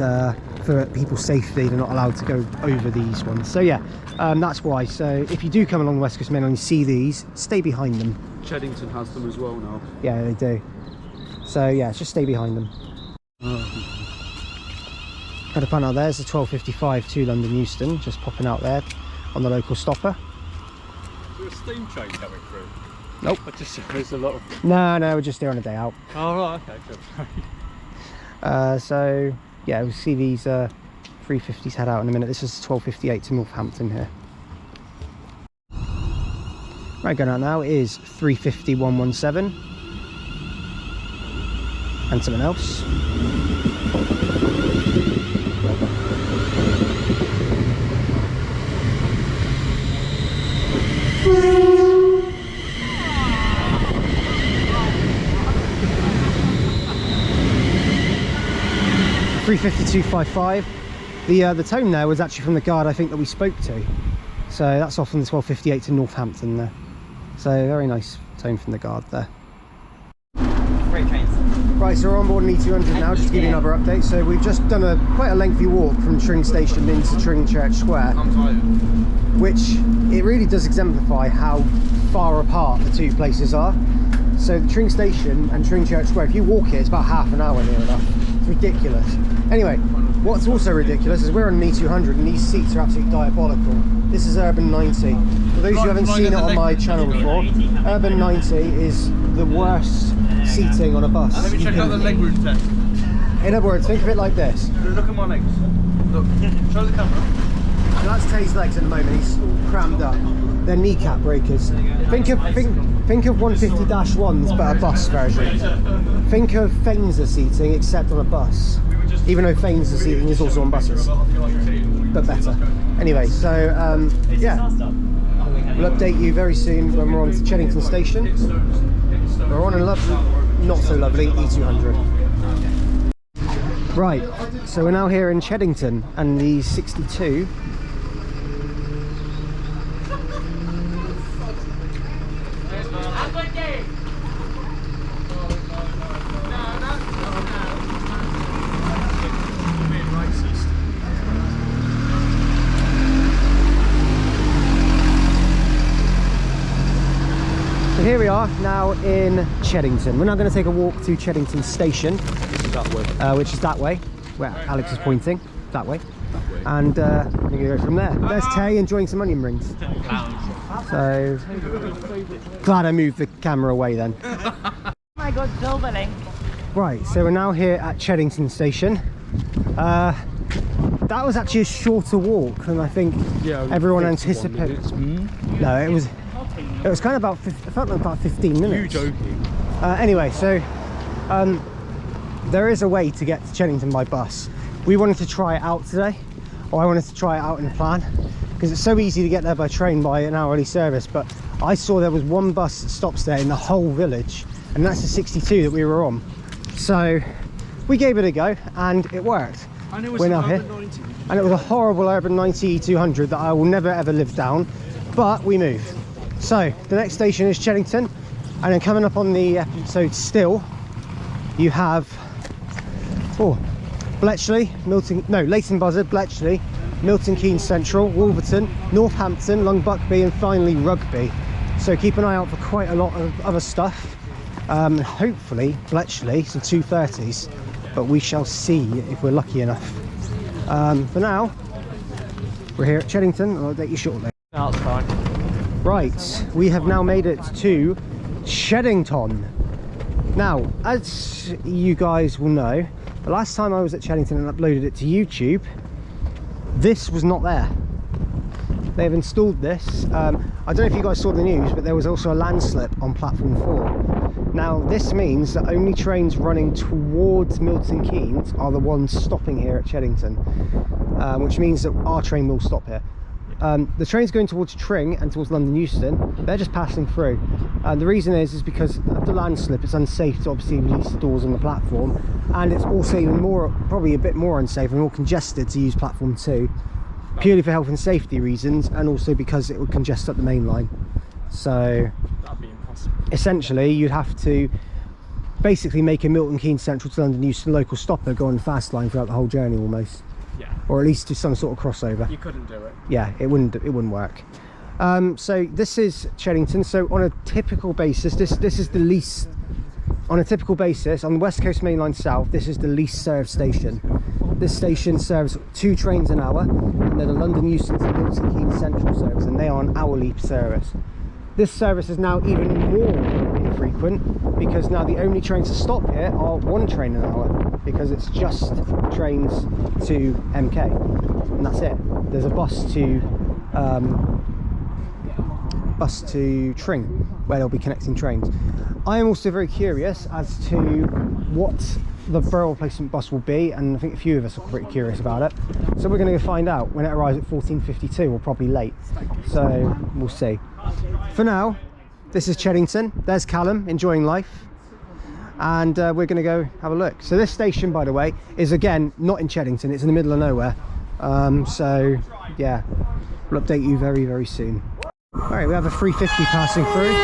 for people's safety they're not allowed to go over these ones. So yeah, that's why. So if you do come along the West Coast Main Line and you see these, stay behind them. Cheddington has them as well now. Yeah, they do. So yeah, just stay behind them. Got a pan out there, there's the 1255 to London Euston, just popping out there on the local stopper. Is there a steam train coming through? Nope. I just there's a lot of... No, we're just there on a day out. Oh right, okay, good. So yeah, we'll see these 350s head out in a minute. This is 1258 to Northampton here. Right, going out now is 350-117 and something else. (350-255). The tone there was actually from the guard I think that we spoke to, so that's off on the 1258 to Northampton there. So very nice tone from the guard there. Right, so we're on board an E200 now, just to give you another update. So we've just done quite a lengthy walk from Tring Station into Tring Church Square, which it really does exemplify how far apart the two places are. So the Tring Station and Tring Church Square, if you walk it, it's about half an hour near enough. It's ridiculous. Anyway, what's also ridiculous is we're on an E200 and these seats are absolutely diabolical. This is Urban 90. For those who haven't seen it on my channel before, Urban 90 is the worst seating on a bus. Let me check out the leg room test. In other words, think of it like this. Look at my legs. Look, show the camera. So that's Tay's legs at the moment, he's all crammed up. They're kneecap breakers. Think of 150-1s but a bus version. Think of Fenzer seating except on a bus. Even though Fenzer seating is also on buses. But better. Anyway, so yeah. We'll update you very soon when we're on to Cheddington Station. We're on a lovely, not so lovely E200. Right, so we're now here in Cheddington and the 62. So here we are now in Cheddington. We're now going to take a walk to Cheddington Station, which is that way, where Alex is pointing, that way. And we're going to go from there. There's Tay enjoying some onion rings. So, glad I moved the camera away then. Oh my god, silverling. Right, so we're now here at Cheddington Station. That was actually a shorter walk than I think everyone anticipated. No, it was kind of about, it felt like about 15 minutes. You joking? Anyway, so there is a way to get to Cheddington by bus. We wanted to try it out today, or I wanted to try it out in the plan, because it's so easy to get there by train by an hourly service, but I saw there was one bus that stops there in the whole village, and that's the 62 that we were on. So we gave it a go and it worked. And it was we're now here, and it was a horrible Urban 90 200 that I will never ever live down, but we moved. So the next station is Cheddington, and then coming up on the episode still, you have Bletchley, Leighton Buzzard, Bletchley, Milton Keynes Central, Wolverton, Northampton, Long Buckby, and finally Rugby. So keep an eye out for quite a lot of other stuff. Hopefully Bletchley, some 230s, but we shall see if we're lucky enough. For now, we're here at Cheddington, and I'll update you shortly. That's fine. Right, we have now made it to Cheddington. Now, as you guys will know, the last time I was at Cheddington and uploaded it to YouTube, this was not there. They've installed this. I don't know if you guys saw the news, but there was also a landslip on platform 4. Now, this means that only trains running towards Milton Keynes are the ones stopping here at Cheddington, which means that our train will stop here. The trains going towards Tring and towards London Euston, they're just passing through. The reason is because of the landslip, it's unsafe to obviously release the doors on the platform, and it's also even more, probably a bit more unsafe and more congested to use platform 2, purely for health and safety reasons, and also because it would congest up the main line. So That'd be impossible. essentially you'd have to basically make a Milton Keynes Central to London Euston local stopper go on the fast line throughout the whole journey almost. Yeah. Or at least do some sort of crossover. You couldn't do it. Yeah, it wouldn't work. So this is Cheddington. So on a typical basis, this is the least, on a typical basis on the West Coast Main Line South, this is the least served station. This station serves 2 trains an hour, and then the London Euston to Milton Keynes Central service, and they are an hourly service. This service is now even more infrequent, because now the only trains to stop here are 1 train an hour, because it's just trains to MK, and that's it. There's a bus to Tring, where they'll be connecting trains. I am also very curious as to what the borough replacement bus will be, and I think a few of us are pretty curious about it. So we're going to go find out when it arrives at 14:52, or probably late. So we'll see. For now, this is Cheddington. There's Callum enjoying life, and we're going to go have a look. So this station, by the way, is again not in Cheddington. It's in the middle of nowhere. So yeah, we'll update you very, very soon. All right, we have a 350 passing through.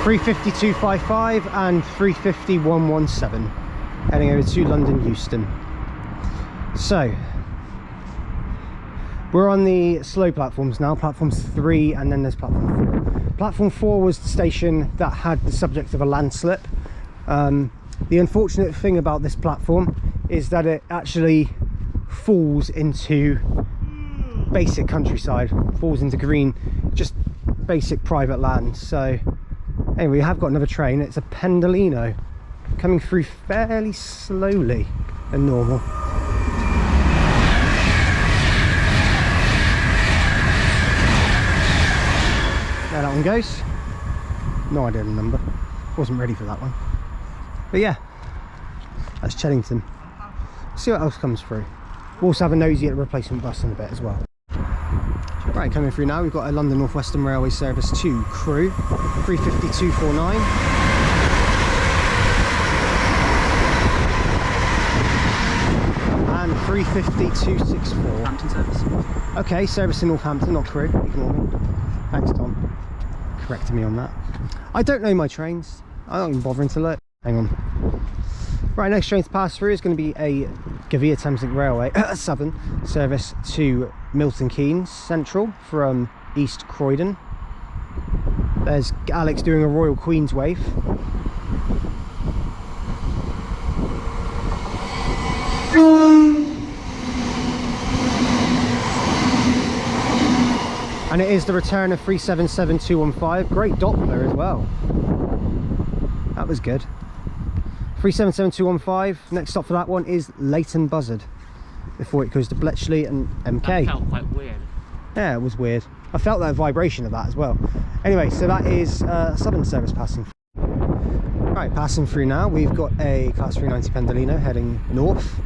350-255 and 350-117, heading over to London Euston. So We're on the slow platforms now, platforms 3 and then there's platform 4. Platform 4 was the station that had the subject of a landslip. The unfortunate thing about this platform is that it actually falls into basic countryside, falls into green, just basic private land. So anyway, we have got another train. It's a Pendolino coming through fairly slowly than normal. There that one goes. No idea the number. Wasn't ready for that one. But yeah, that's Cheddington. See what else comes through. We'll also have a nosy at the replacement bus in a bit as well. Right, coming through now, we've got a London North Western Railway service to Crewe, 350-249. And 350-264. Hampton service. Okay, service in Northampton, not Crewe. Ignore me. Thanks, Tom. Correcting me on that. I don't know my trains. I'm not even bothering to look. Hang on. Right, next train to pass through is going to be a Govia Thameslink Railway Southern service to Milton Keynes Central from East Croydon. There's Alex doing a Royal Queen's wave. And it is the return of 377-215. Great Doppler as well. That was good. 377-215. Next stop for that one is Leighton Buzzard before it goes to Bletchley and MK. That felt quite weird. Yeah, it was weird. I felt that vibration of that as well. Anyway, so that is Southern service passing. Right, passing through now, we've got a Class 390 Pendolino heading north.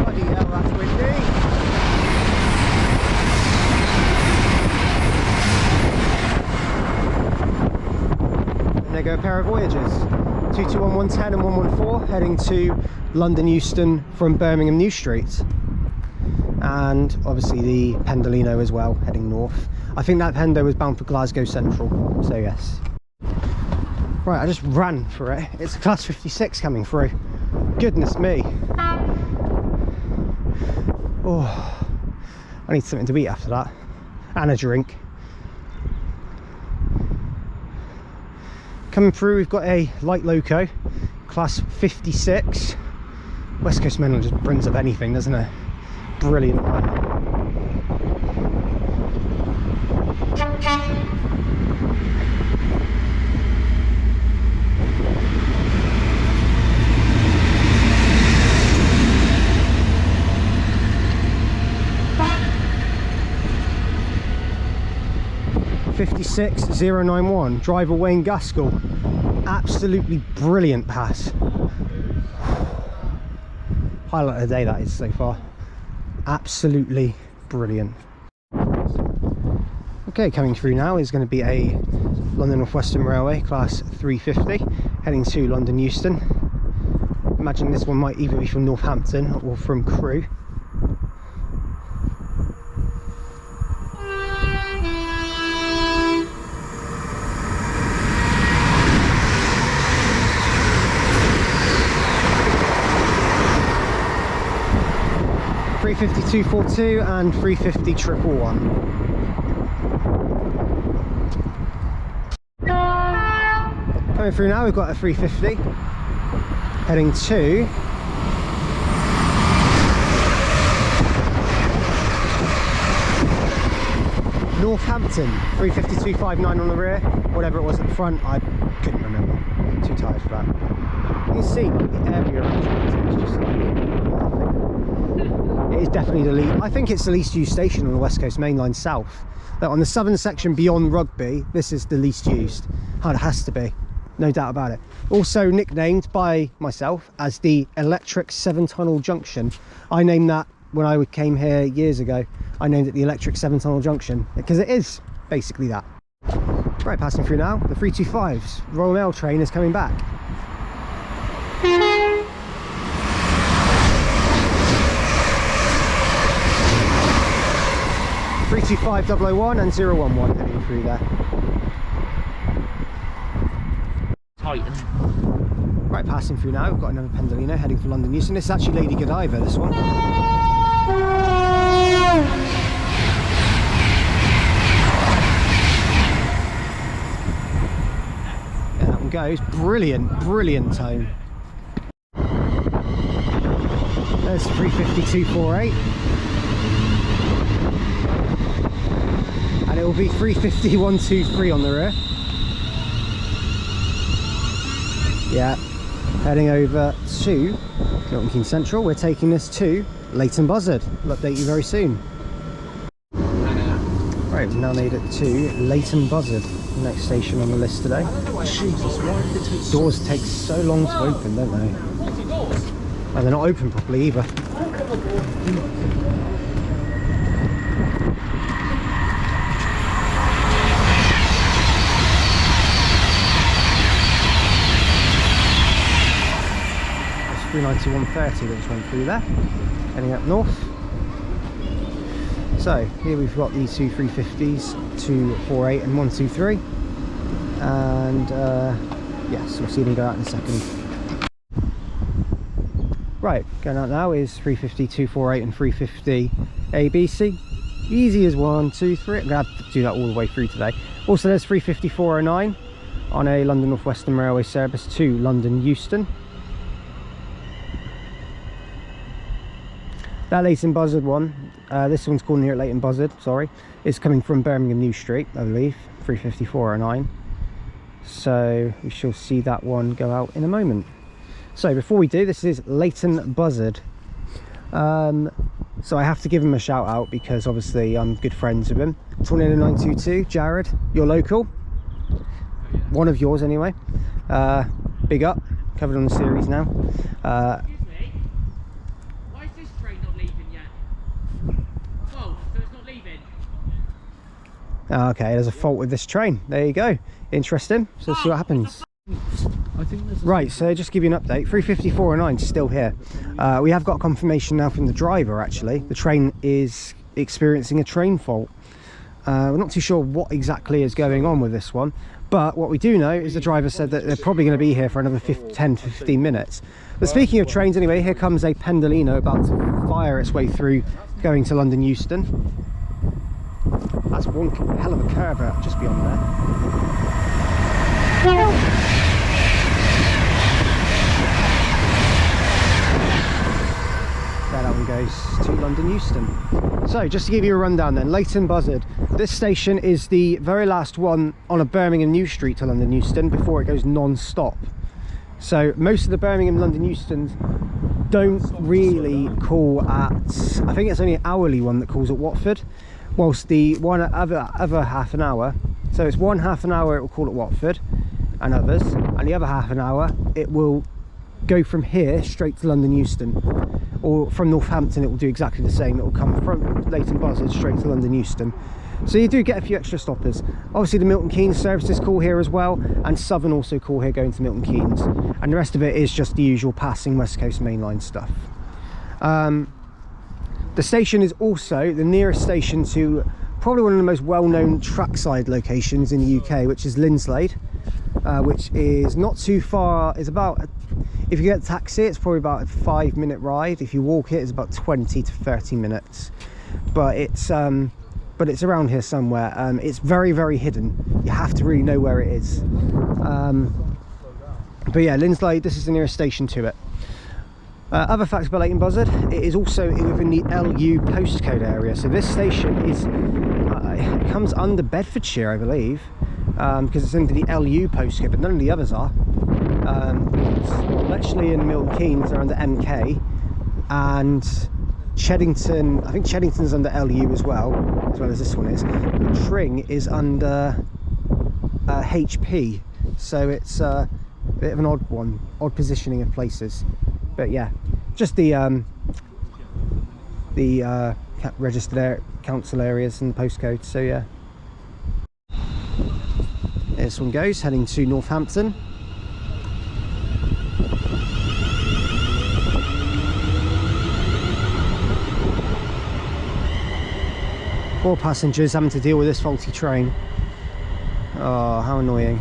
Bloody hell, that's windy. There go a pair of Voyagers, 221110 and 114 heading to London Euston from Birmingham New Street, and obviously the Pendolino as well heading north. I think that Pendo was bound for Glasgow Central, so yes. Right, I just ran for it. It's a Class 56 coming through. Goodness me. Oh, I need something to eat after that and a drink. Coming through, we've got a light loco, Class 56. West Coast Main Line just brings up anything, doesn't it? Brilliant. (56.091), driver Wayne Gaskell. Absolutely brilliant pass. Highlight of the day that is so far. Absolutely brilliant. Okay, coming through now is going to be a London North Western Railway Class 350 heading to London Euston. Imagine this one might either be from Northampton or from Crewe. (350-242) and 350-111. Coming through now, we've got a 350 heading to Northampton. 350-259 on the rear, whatever it was at the front, I couldn't remember. Too tired for that. You can see the area around it's just like nothing. It is definitely the least. I think it's the least used station on the West Coast Main Line South. But on the southern section beyond Rugby, this is the least used. It has to be, no doubt about it. Also nicknamed by myself as the Electric 7-Tunnel Junction. I named that when I came here years ago. I named it the Electric 7-Tunnel Junction because it is basically that. Right, passing through now, the 325's Royal Mail train is coming back. 325-001 and 011 heading through there. Brighton. Right, passing through now, we've got another Pendolino heading for London Euston. This is actually Lady Godiva, this one. Yeah, that one goes. Brilliant, brilliant tone. There's 350-248. And it will be 350-123 on the rear. Yeah, heading over to Milton Keynes Central. We're taking this to Leighton Buzzard. We'll update you very soon. Right, we've now made it to Leighton Buzzard, the next station on the list today. Jesus, why did it take so Doors take so long to open, don't they? And they're not open properly either. That's 391.30 that just went through there, heading up north. So here we've got the two 350s, 248 and 123, and yes, we'll see them go out in a second. Right, going out now is 350, 248 and 350 ABC. Easy as 1, 2, 3. I'm going to have to do that all the way through today. Also there's 350, 409 on a London North Western Railway service to London Euston. That Leighton Buzzard one, this one's called near Leighton Buzzard, sorry, is coming from Birmingham New Street, I believe, 350, 409. So we shall see that one go out in a moment. So before we do, this is Leighton Buzzard. So I have to give him a shout out because obviously I'm good friends with him. Tornado 922, Jared, you're local. One of yours anyway. Big up, covered on the series now. Excuse me, why is this train not leaving yet? Oh, so it's not leaving? Okay, there's a fault with this train. There you go. Interesting. So let's see what happens. I think there's Right, so just to give you an update, 350-409 is still here. We have got confirmation now from the driver actually. The train is experiencing a train fault. We're not too sure what exactly is going on with this one, but what we do know is the driver said that they're probably going to be here for another 10-15 minutes. But speaking of trains anyway, here comes a Pendolino about to fire its way through going to London Euston. That's one hell of a curve out just beyond there. There that one goes to London Euston. So just to give you a rundown then, Leighton Buzzard. This station is the very last one on a Birmingham New Street to London Euston before it goes non-stop. So most of the Birmingham London Eustons don't really call at, I think it's only an hourly one that calls at Watford, whilst the one other half an hour, so it's one half an hour it will call at Watford and others, and the other half an hour it will go from here straight to London Euston, or from Northampton it will do exactly the same. It will come from Leighton Buzzard straight to London Euston. So you do get a few extra stoppers. Obviously the Milton Keynes services call here as well, and Southern also call here going to Milton Keynes, and the rest of it is just the usual passing West Coast mainline stuff. The station is also the nearest station to probably one of the most well-known trackside locations in the UK, which is Linslade, which is not too far. It's about, if you get a taxi it's probably about a 5-minute ride. If you walk it, it's about 20 to 30 minutes, but it's around here somewhere. It's very, very hidden. You have to really know where it is. But yeah, Linslade, this is the nearest station to it. Other facts about Leighton Buzzard, it is also within the LU postcode area. So this station is, it comes under Bedfordshire, I believe, because it's under the LU postcode, but none of the others are. Bletchley and Milton Keynes are under MK, and Cheddington, I think Cheddington's under LU as well as this one is. But Tring is under HP, so it's a bit of an odd positioning of places. But yeah, just the registered council areas and the postcodes. So yeah, this one goes heading to Northampton. Poor passengers having to deal with this faulty train. Oh, how annoying.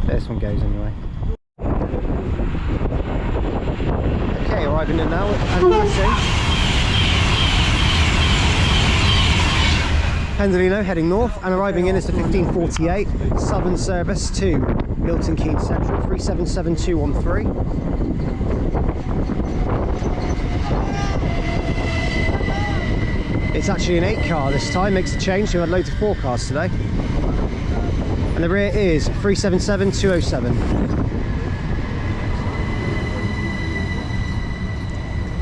This one goes anyway. Okay, arriving in now at Pendolino, heading north, and arriving in is the 1548 Southern service to Milton Keynes Central, 377213. It's actually an 8-car this time, makes a change. We had loads of 4 cars today. And the rear is 377207.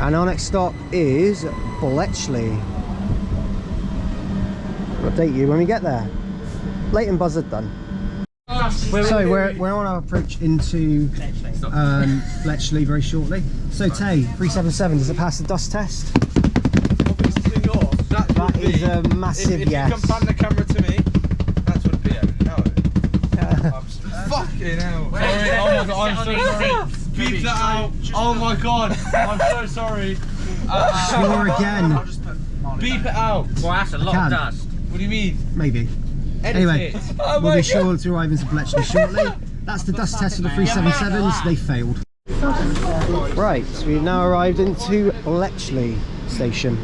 And our next stop is Bletchley. We'll update you when we get there. Leighton Buzzard done. So we're on our approach into Bletchley very shortly. So Tay, 377, does it pass the dust test? Obviously not. That is a massive if yes. you can pan the camera to me, that would be a no. Fucking hell. Sorry, oh my god, I'm so sorry. Beep that out. Oh my god, I'm so sorry. Sure again. Beep it out. Well, that's a lot of dust. What do you mean? Maybe. Edit Anyway, it. we'll be sure to arrive into Bletchley shortly. That's the dust test for the 377s. They failed. Right, so we've now arrived into Bletchley station,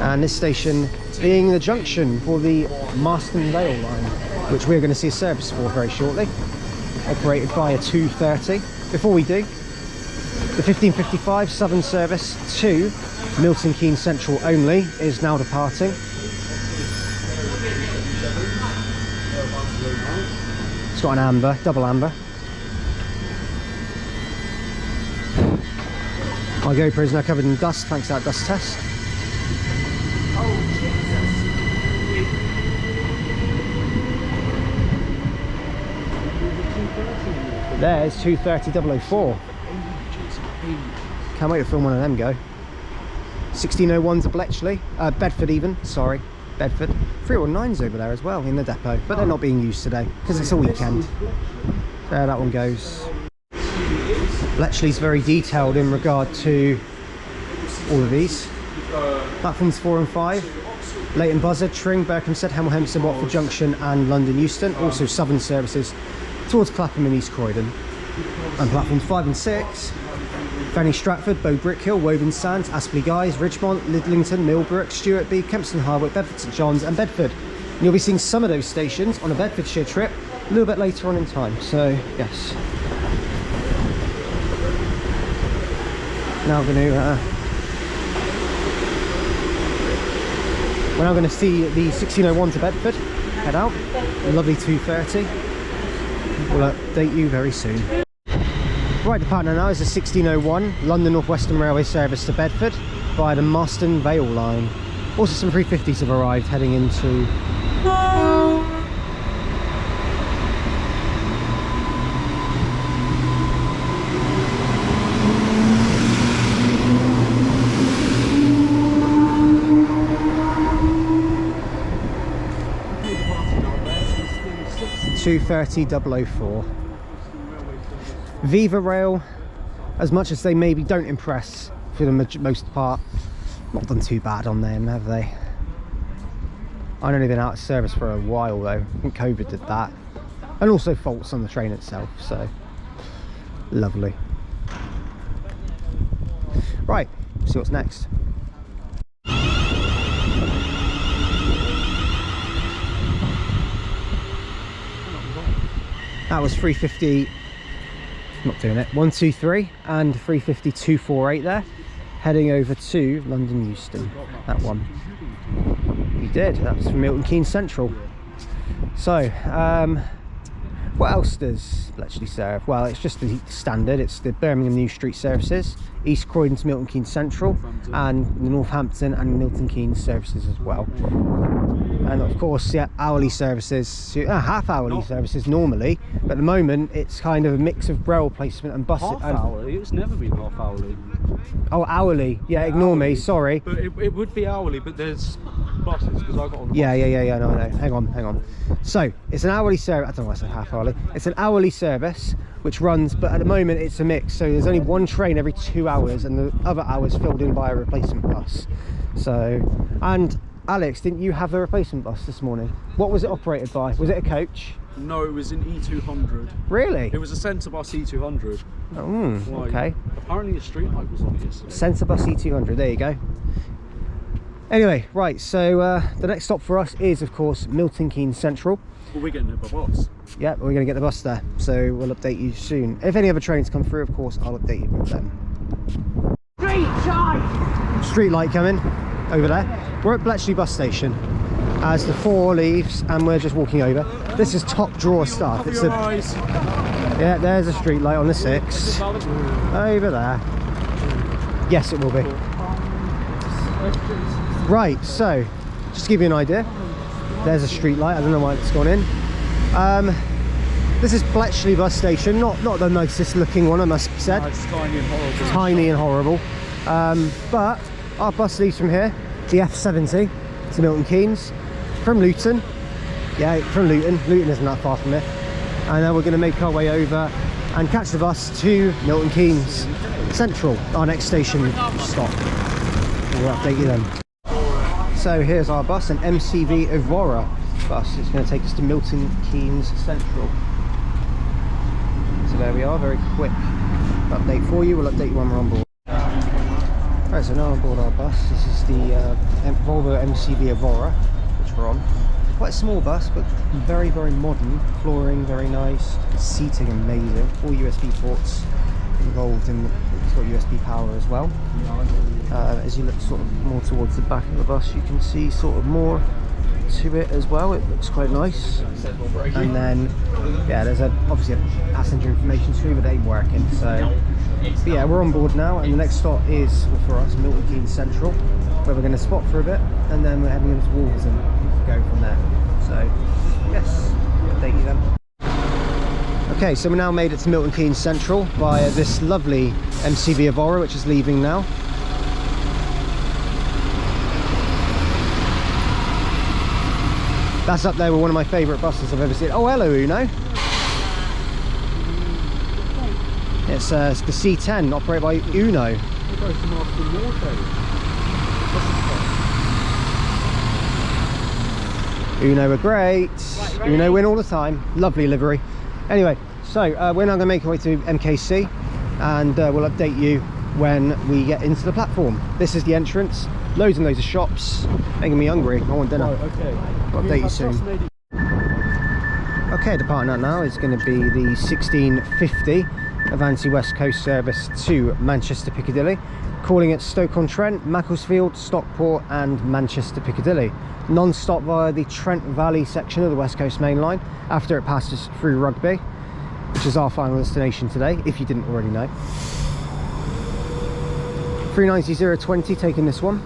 and this station being the junction for the Marston Rail line, which we're going to see a service for very shortly, operated by a 230. Before we do, the 1555 Southern service to Milton Keynes Central only is now departing. It's got an amber, double amber. My GoPro is now covered in dust thanks to that dust test. There's 230.004. Can't wait to film one of them go. 1601 to Bletchley, Bedford even, sorry, Bedford. 319's over there as well in the depot, but they're not being used today because it's a weekend. There that one goes. Bletchley's very detailed in regard to all of these. Platforms 4 and 5. Leighton Buzzard, Tring, Berkhamsted, Hemel Hempstead, Watford Junction and London Euston. Also Southern services towards Clapham and East Croydon. And platforms 5 and 6. Fanny Stratford, Bow Brickhill, Woburn Sands, Aspley Guys, Ridgemont, Lidlington, Millbrook, Stewartby, Kempston Hardwick, Bedford St John's and Bedford. And you'll be seeing some of those stations on a Bedfordshire trip a little bit later on in time, so yes. Now we're now going to see the 1601 to Bedford head out, a lovely 230. We'll update you very soon. Right, the partner now is the 1601 London North Western Railway service to Bedford via the Marston Vale line. Also some 350s have arrived heading into .004. Viva Rail, as much as they maybe don't impress for the most part, not done too bad on them, have they? I've only been out of service for a while though. I think COVID did that, and also faults on the train itself, so lovely. Right, see what's next. That was 350, not doing it, 123 and 350 248 there, heading over to London Euston, that one. We did, that was from Milton Keynes Central. So, what else does Bletchley serve? Well, it's just the standard, it's the Birmingham New Street services, East Croydon to Milton Keynes Central, and the Northampton and Milton Keynes services as well. And of course, yeah, hourly services, half hourly services normally, but at the moment it's kind of a mix of rail placement and bus. Half hourly? It's never been half hourly. Oh, hourly. Yeah, ignore me, sorry. But it would be hourly, but there's buses because I got on the Yeah, no, hang on. So it's an hourly service. I don't know why I said half hourly. It's an hourly service which runs, but at the moment it's a mix. So there's only one train every 2 hours, and the other hours filled in by a replacement bus. So, and Alex, didn't you have a replacement bus this morning? What was it operated by? Was it a coach? No, it was in E200. Really? It was a centre bus E200. Oh, okay. Apparently a street light was on it yesterday. Centre bus E200, there you go. Anyway, right, so the next stop for us is, of course, Milton Keynes Central. Well, we're getting there by bus. Yeah, we're going to get the bus there, so we'll update you soon. If any other trains come through, of course, I'll update you with them. Street light coming over there. We're at Bletchley bus station as the 4 leaves, and we're just walking over. This is top drawer stuff. It's yeah, there's a street light on the 6 over there. Yes, it will be. Right, so just to give you an idea, there's a street light. I don't know why it's gone in. This is Bletchley bus station, not the nicest looking one, I must be said. It's tiny and horrible. Tiny and horrible. But our bus leaves from here, the F70 to Milton Keynes, from Luton. Yeah, from Luton. Luton isn't that far from here. And then we're going to make our way over and catch the bus to Milton Keynes Central, our next station stop. We'll update you then. So here's our bus, an MCV Evora bus. It's going to take us to Milton Keynes Central. So there we are, very quick update for you. We'll update you when we're on board. Right, so now on board our bus. This is the Volvo MCV Evora, which we're on. Quite a small bus, but very, very modern. Flooring, very nice. Seating, amazing. All USB ports involved in it's got USB power as well. As you look sort of more towards the back of the bus, you can see sort of more to it as well. It looks quite nice. And then yeah, there's obviously a passenger information screen, but they ain't working. So but yeah, we're on board now, and the next stop is for us Milton Keynes Central, where we're going to spot for a bit, and then we're heading over to Wolverhampton and go from there. So yes, update you then. Okay, so we now made it to Milton Keynes Central via this lovely MCV Evora, which is leaving now. That's up there with one of my favourite buses I've ever seen. Oh, hello, Uno. It's the C10, operated by Uno. Uno are great. Uno win all the time. Lovely livery. Anyway, so we're now going to make our way to MKC, and we'll update you when we get into the platform. This is the entrance. Loads and loads of shops. Making me hungry. I want dinner. Right, okay. I'll update you soon. Okay, departing now is going to be the 1650 Avanti West Coast service to Manchester Piccadilly, calling at Stoke-on-Trent, Macclesfield, Stockport and Manchester Piccadilly. Non-stop via the Trent Valley section of the West Coast Main Line after it passes through Rugby, which is our final destination today, if you didn't already know. 390020 taking this one.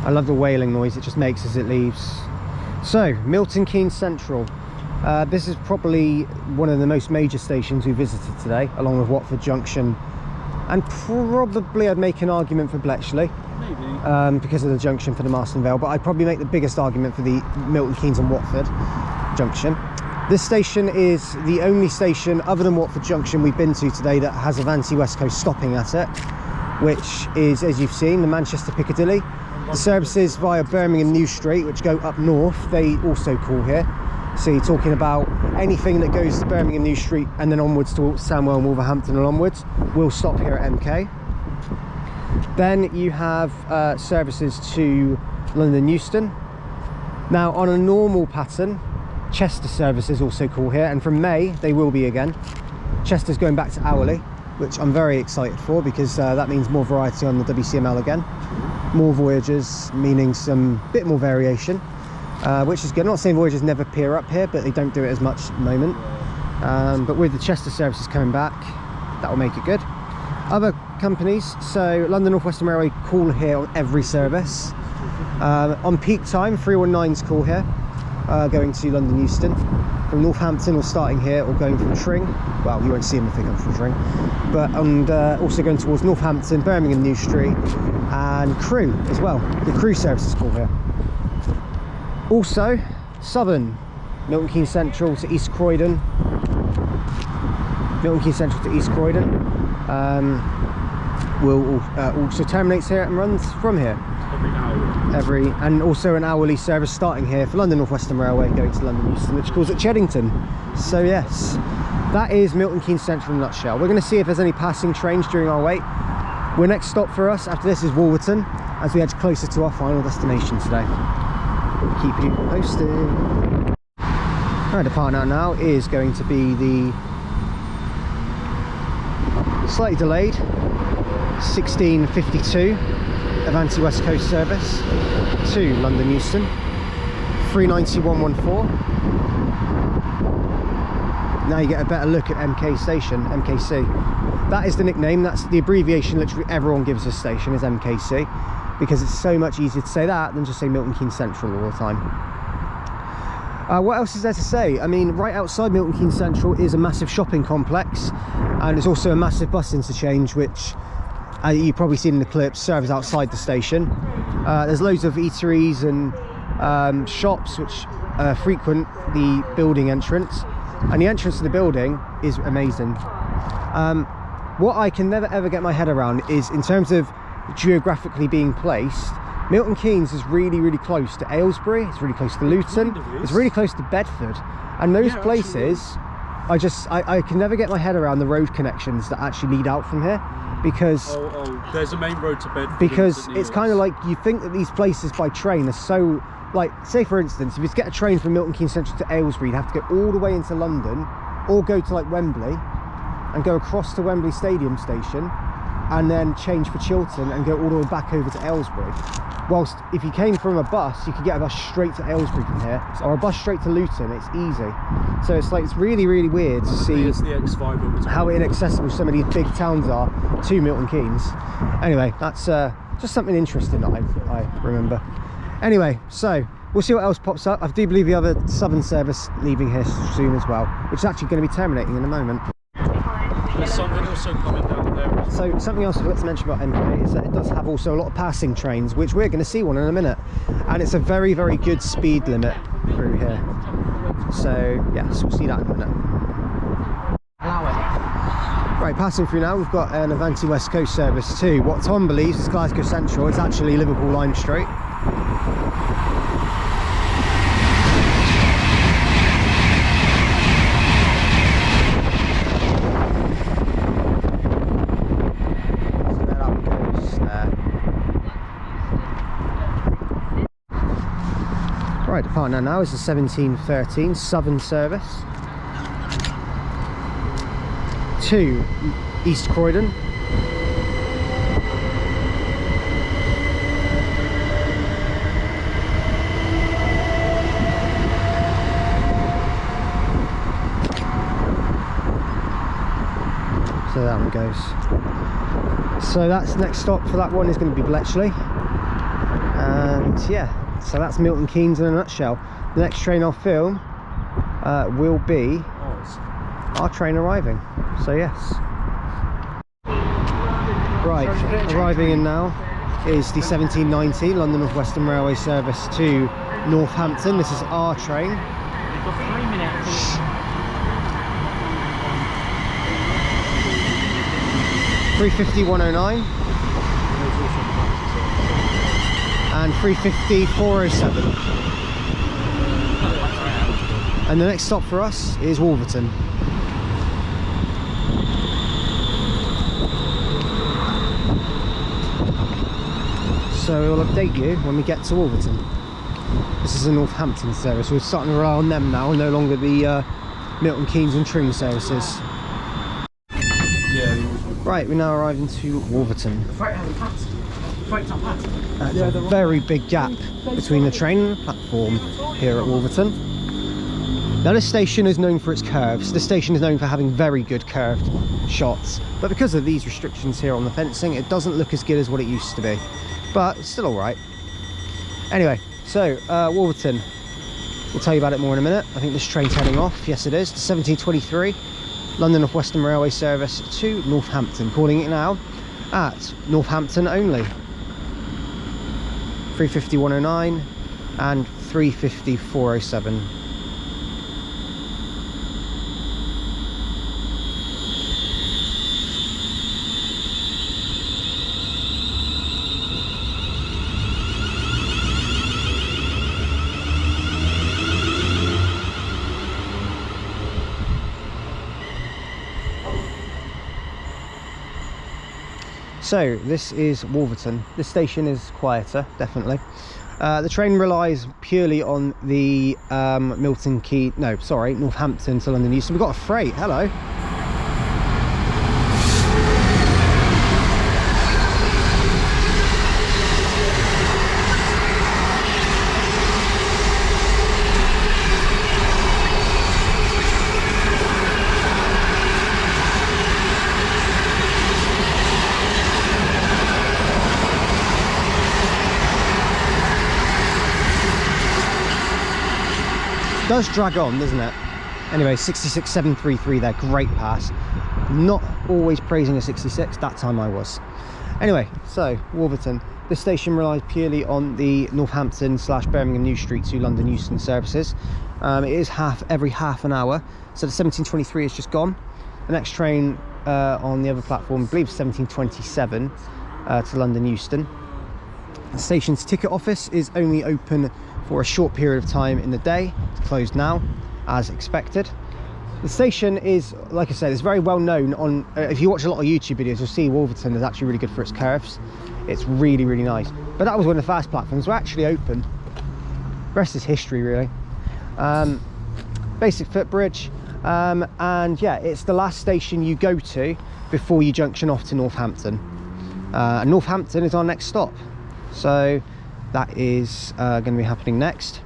I love the wailing noise it just makes as it leaves. So, Milton Keynes Central. This is probably one of the most major stations we visited today, along with Watford Junction, and probably I'd make an argument for Bletchley. Maybe. Because of the junction for the Marston Vale, but I'd probably make the biggest argument for the Milton Keynes and Watford Junction. This station is the only station other than Watford Junction we've been to today that has Avanti West Coast stopping at it, which is, as you've seen, the Manchester Piccadilly. The services via Birmingham New Street, which go up north, they also call here. So you're talking about anything that goes to Birmingham New Street and then onwards to Sandwell and Wolverhampton and onwards will stop here at MK. Then you have services to London Euston. Now on a normal pattern, Chester services also call here, and from May they will be again. Chester's going back to hourly, which I'm very excited for, because that means more variety on the WCML again. More voyages, meaning some bit more variation, which is good. I'm not saying voyages never appear up here, but they don't do it as much at the moment. But with the Chester services coming back, that will make it good. Other companies. So London North Western Railway call here on every service. On peak time, 319s call here, going to London Euston. From Northampton or starting here or going from Tring. Well, you won't see them if they come from Tring. But also going towards Northampton, Birmingham New Street and Crewe as well. The Crewe service is called here. Also, Southern, Milton Keynes Central to East Croydon. Milton Keynes Central to East Croydon. Will also terminates here and runs from here. And also an hourly service starting here for London North Western Railway going to London Euston, which calls at Cheddington. So yes, that is Milton Keynes Central in a nutshell. We're going to see if there's any passing trains during our wait. Our next stop for us after this is Wolverton, as we edge closer to our final destination today. We'll keep you posted. Right, departing now is going to be the slightly delayed 16:52 Avanti West Coast service to London Euston, 39114. Now you get a better look at MK Station, MKC. That is the nickname, that's the abbreviation literally everyone gives this station, is MKC, because it's so much easier to say that than just say Milton Keynes Central all the time. What else is there to say? I mean, right outside Milton Keynes Central is a massive shopping complex, and there's also a massive bus interchange, which you've probably seen in the clips, serves outside the station. There's loads of eateries and shops which frequent the building entrance, and the entrance to the building is amazing. What I can never ever get my head around is, in terms of geographically being placed, Milton Keynes is really, really close to Aylesbury, it's really close to Luton, it's really close to Bedford, and those places, I can never get my head around the road connections that actually lead out from here, because there's a main road to Bedford. Because it's kind of like, you think that these places by train are so, like, say for instance, if you get a train from Milton Keynes Central to Aylesbury, you'd have to go all the way into London, or go to like Wembley, and go across to Wembley Stadium station, and then change for Chiltern and go all the way back over to Aylesbury. Whilst if you came from a bus, you could get a bus straight to Aylesbury from here, or a bus straight to Luton. It's easy. So it's like, it's really, really weird to see how inaccessible some of these big towns are to Milton Keynes. Anyway, that's just something interesting that I remember. Anyway, so we'll see what else pops up. I do believe the other Southern service leaving here soon as well, which is actually going to be terminating in a moment. There's something also coming down there. So something else I'd like to mention about MK is that it does have also a lot of passing trains, which we're going to see one in a minute, and it's a very, very good speed limit through here. So yes, we'll see that in a minute. Right, passing through now, we've got an Avanti West Coast service to what Tom believes is Glasgow Central. It's actually Liverpool Lime Street. Right, departing now is the 1713 Southern service to East Croydon. So that one goes. So that's next stop for that one is going to be Bletchley, and yeah. So that's Milton Keynes in a nutshell. The next train I'll film will be our train arriving. So yes. Right, arriving in now is the 1790 London North Western Railway service to Northampton. This is our train. We've got 3 minutes. 350-109. And 350-407. And the next stop for us is Wolverton. So we'll update you when we get to Wolverton. This is a Northampton service. We're starting to rely on them now, no longer the Milton Keynes and Tring services. Right, we're now arriving to Wolverton. There's a very big gap between the train and the platform here at Wolverton. Now this station is known for its curves. This station is known for having very good curved shots, but because of these restrictions here on the fencing, it doesn't look as good as what it used to be, but it's still all right. Anyway, so Wolverton, we'll tell you about it more in a minute. I think this train's heading off. Yes, it is. The 1723 London North Western Railway service to Northampton, calling it now at Northampton only. 350-109 and 350-407. So this is Wolverton. This station is quieter, definitely. The train relies purely on the Northampton to London Euston. We've got a freight. Hello. Does drag on, doesn't it? Anyway, 66.733 there, great pass. Not always praising a 66, that time I was. Anyway, so Wolverton. This station relies purely on the Northampton / Birmingham New Street to London Euston services. It is every half an hour, so the 1723 is just gone. The next train on the other platform, I believe 1727 to London Euston. The station's ticket office is only open for a short period of time in the day. It's closed now, as expected. The station is, like I said, it's very well known on, if you watch a lot of YouTube videos, you'll see Wolverton is actually really good for its curves. It's really, really nice. But that was one of the fast platforms. We're actually open. The rest is history, really. Basic footbridge. And yeah, it's the last station you go to before you junction off to Northampton. Northampton is our next stop. So that is going to be happening next.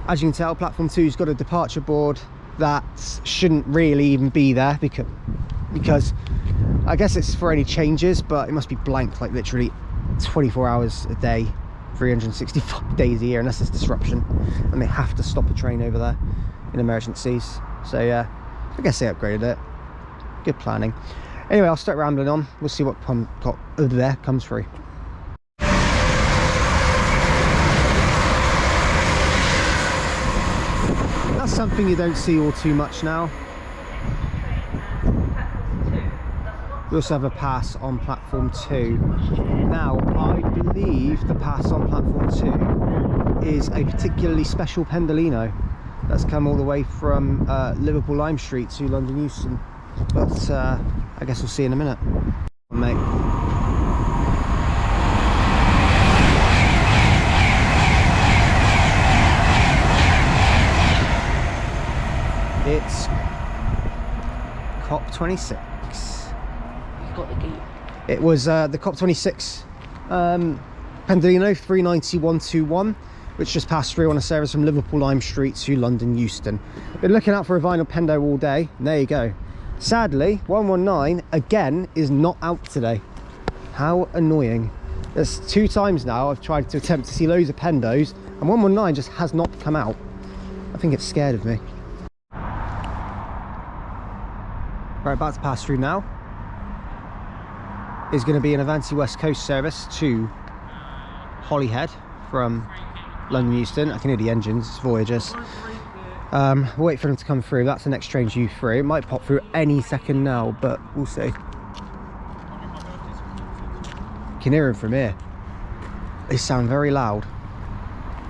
As you can tell, platform 2's got a departure board that shouldn't really even be there because I guess it's for any changes, but it must be blank, like literally 24 hours a day, 365 days a year, unless it's disruption and they have to stop a train over there in emergencies. So yeah, I guess they upgraded it. Good planning. Anyway, I'll start rambling on. We'll see what over there comes through. That's something you don't see all too much now. We also have a pass on platform 2. Now, I believe the pass on platform 2 is a particularly special Pendolino that's come all the way from Liverpool Lime Street to London Euston. But I guess we'll see in a minute. Mate. It's COP26. You've got the gate. It was the COP26 Pendolino 39121, which just passed through on a service from Liverpool Lime Street to London Euston. Been looking out for a vinyl Pendo all day, and there you go. Sadly, 119 again is not out today. How annoying. There's 2 times now I've tried to attempt to see loads of Pendos, and 119 just has not come out. I think it's scared of me. Right, about to pass through now is going to be an Avanti West Coast service to Holyhead from London Euston. I can hear the engines, it's Voyagers. We'll wait for them to come through. That's the next train due through. It might pop through any second now, but we'll see. You can hear them from here. They sound very loud.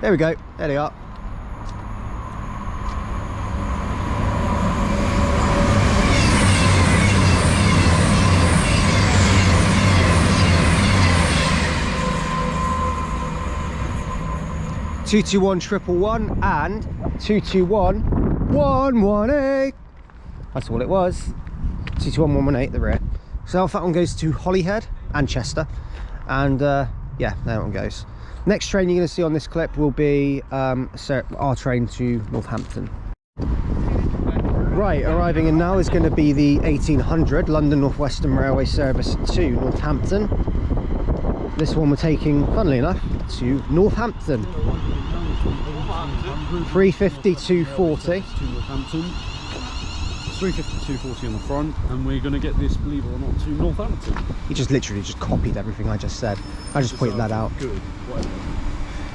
There we go, there they are. (221-111) and 221-118. That's all it was. 221-118 at the rear. So that one goes to Holyhead and Chester, and yeah, there one goes. Next train you're going to see on this clip will be our train to Northampton. Right, arriving in now is going to be the 1800 London North Western Railway service to Northampton. This one we're taking, funnily enough, to Northampton. 350 240. To Northampton. 350 240 on the front, and we're going to get this, believe it or not, to Northampton. He just literally just copied everything I just said. I just pointed that out. Good, whatever.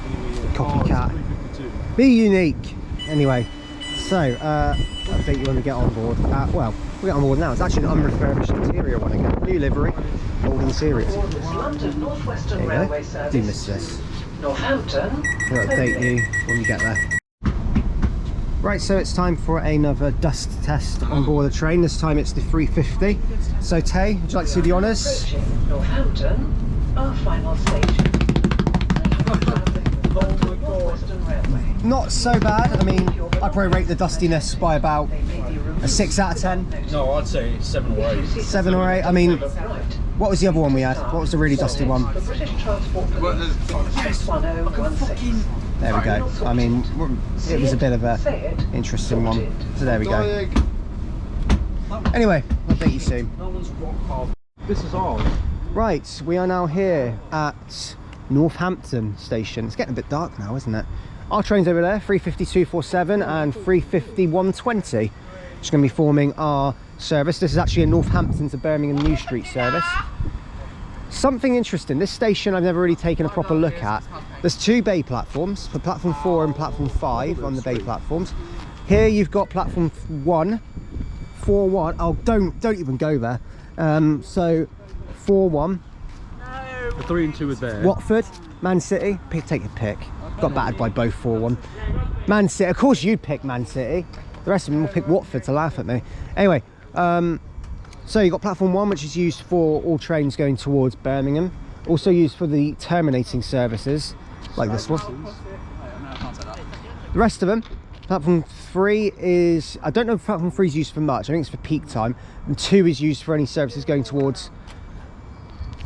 Anyway, Copycat. 352. Be unique. Anyway, so update you when we get on board. Well, we get on board now. It's actually an unrefurbished interior one again. New livery, old interior. London North Western Railway service. Do miss this. Northampton. We'll update you when we get there. Right, so it's time for another dust test on board the train. This time it's the 350. So Tay, would you like to do the honours? Approaching Northampton, our final station. Western Railway. Not so bad. I mean, I'd probably rate the dustiness by about a 6 out of 10. No, I'd say 7 or 8. 7 or 8. I mean, what was the other one we had? What was the really dusty one? The British Transport Police, S1016. There we go. I mean, it was a bit of a interesting one. So there we go. Anyway, I'll update you soon. This is ours. Right, we are now here at Northampton station. It's getting a bit dark now, isn't it? Our train's over there, 350 247 and 350 120. It's going to be forming our service. This is actually a Northampton to Birmingham New Street service. Something interesting, this station I've never really taken a proper look at. There's 2 bay platforms, for platform 4 and platform 5 on the bay platforms. Here you've got platform 1, 4-1. Oh, don't even go there. So 4-1. The 3 and 2 are there. Watford, Man City, take your pick. Got battered by both 4-1. Man City, of course you'd pick Man City. The rest of them will pick Watford to laugh at me. Anyway, so you've got platform 1, which is used for all trains going towards Birmingham. Also used for the terminating services, like this one. The rest of them, platform 3 is, I don't know if platform 3 is used for much. I think it's for peak time. And 2 is used for any services going towards,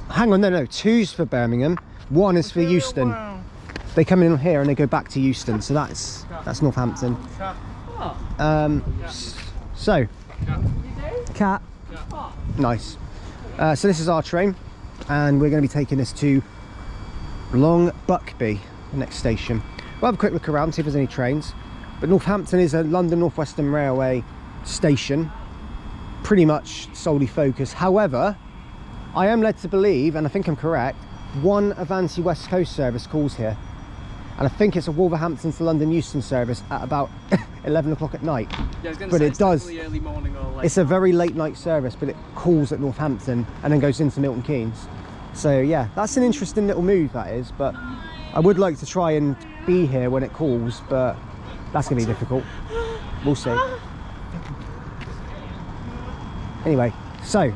hang on, no, 2's for Birmingham. 1 is for Euston. They come in here and they go back to Euston. So that's Northampton. So, cat. Nice. So this is our train, and we're going to be taking this to Long Buckby, the next station. We'll have a quick look around, see if there's any trains. But Northampton is a London North Western Railway station, pretty much solely focused. However, I am led to believe, and I think I'm correct, one Avanti West Coast service calls here. And I think it's a Wolverhampton to London Euston service at about 11 o'clock at night. Yeah, I was going to but say, it does. Early morning or late. It's a very late night service, but it calls at Northampton and then goes into Milton Keynes. So yeah, that's an interesting little move, that is. But I would like to try and be here when it calls, but that's going to be difficult. We'll see. Anyway, so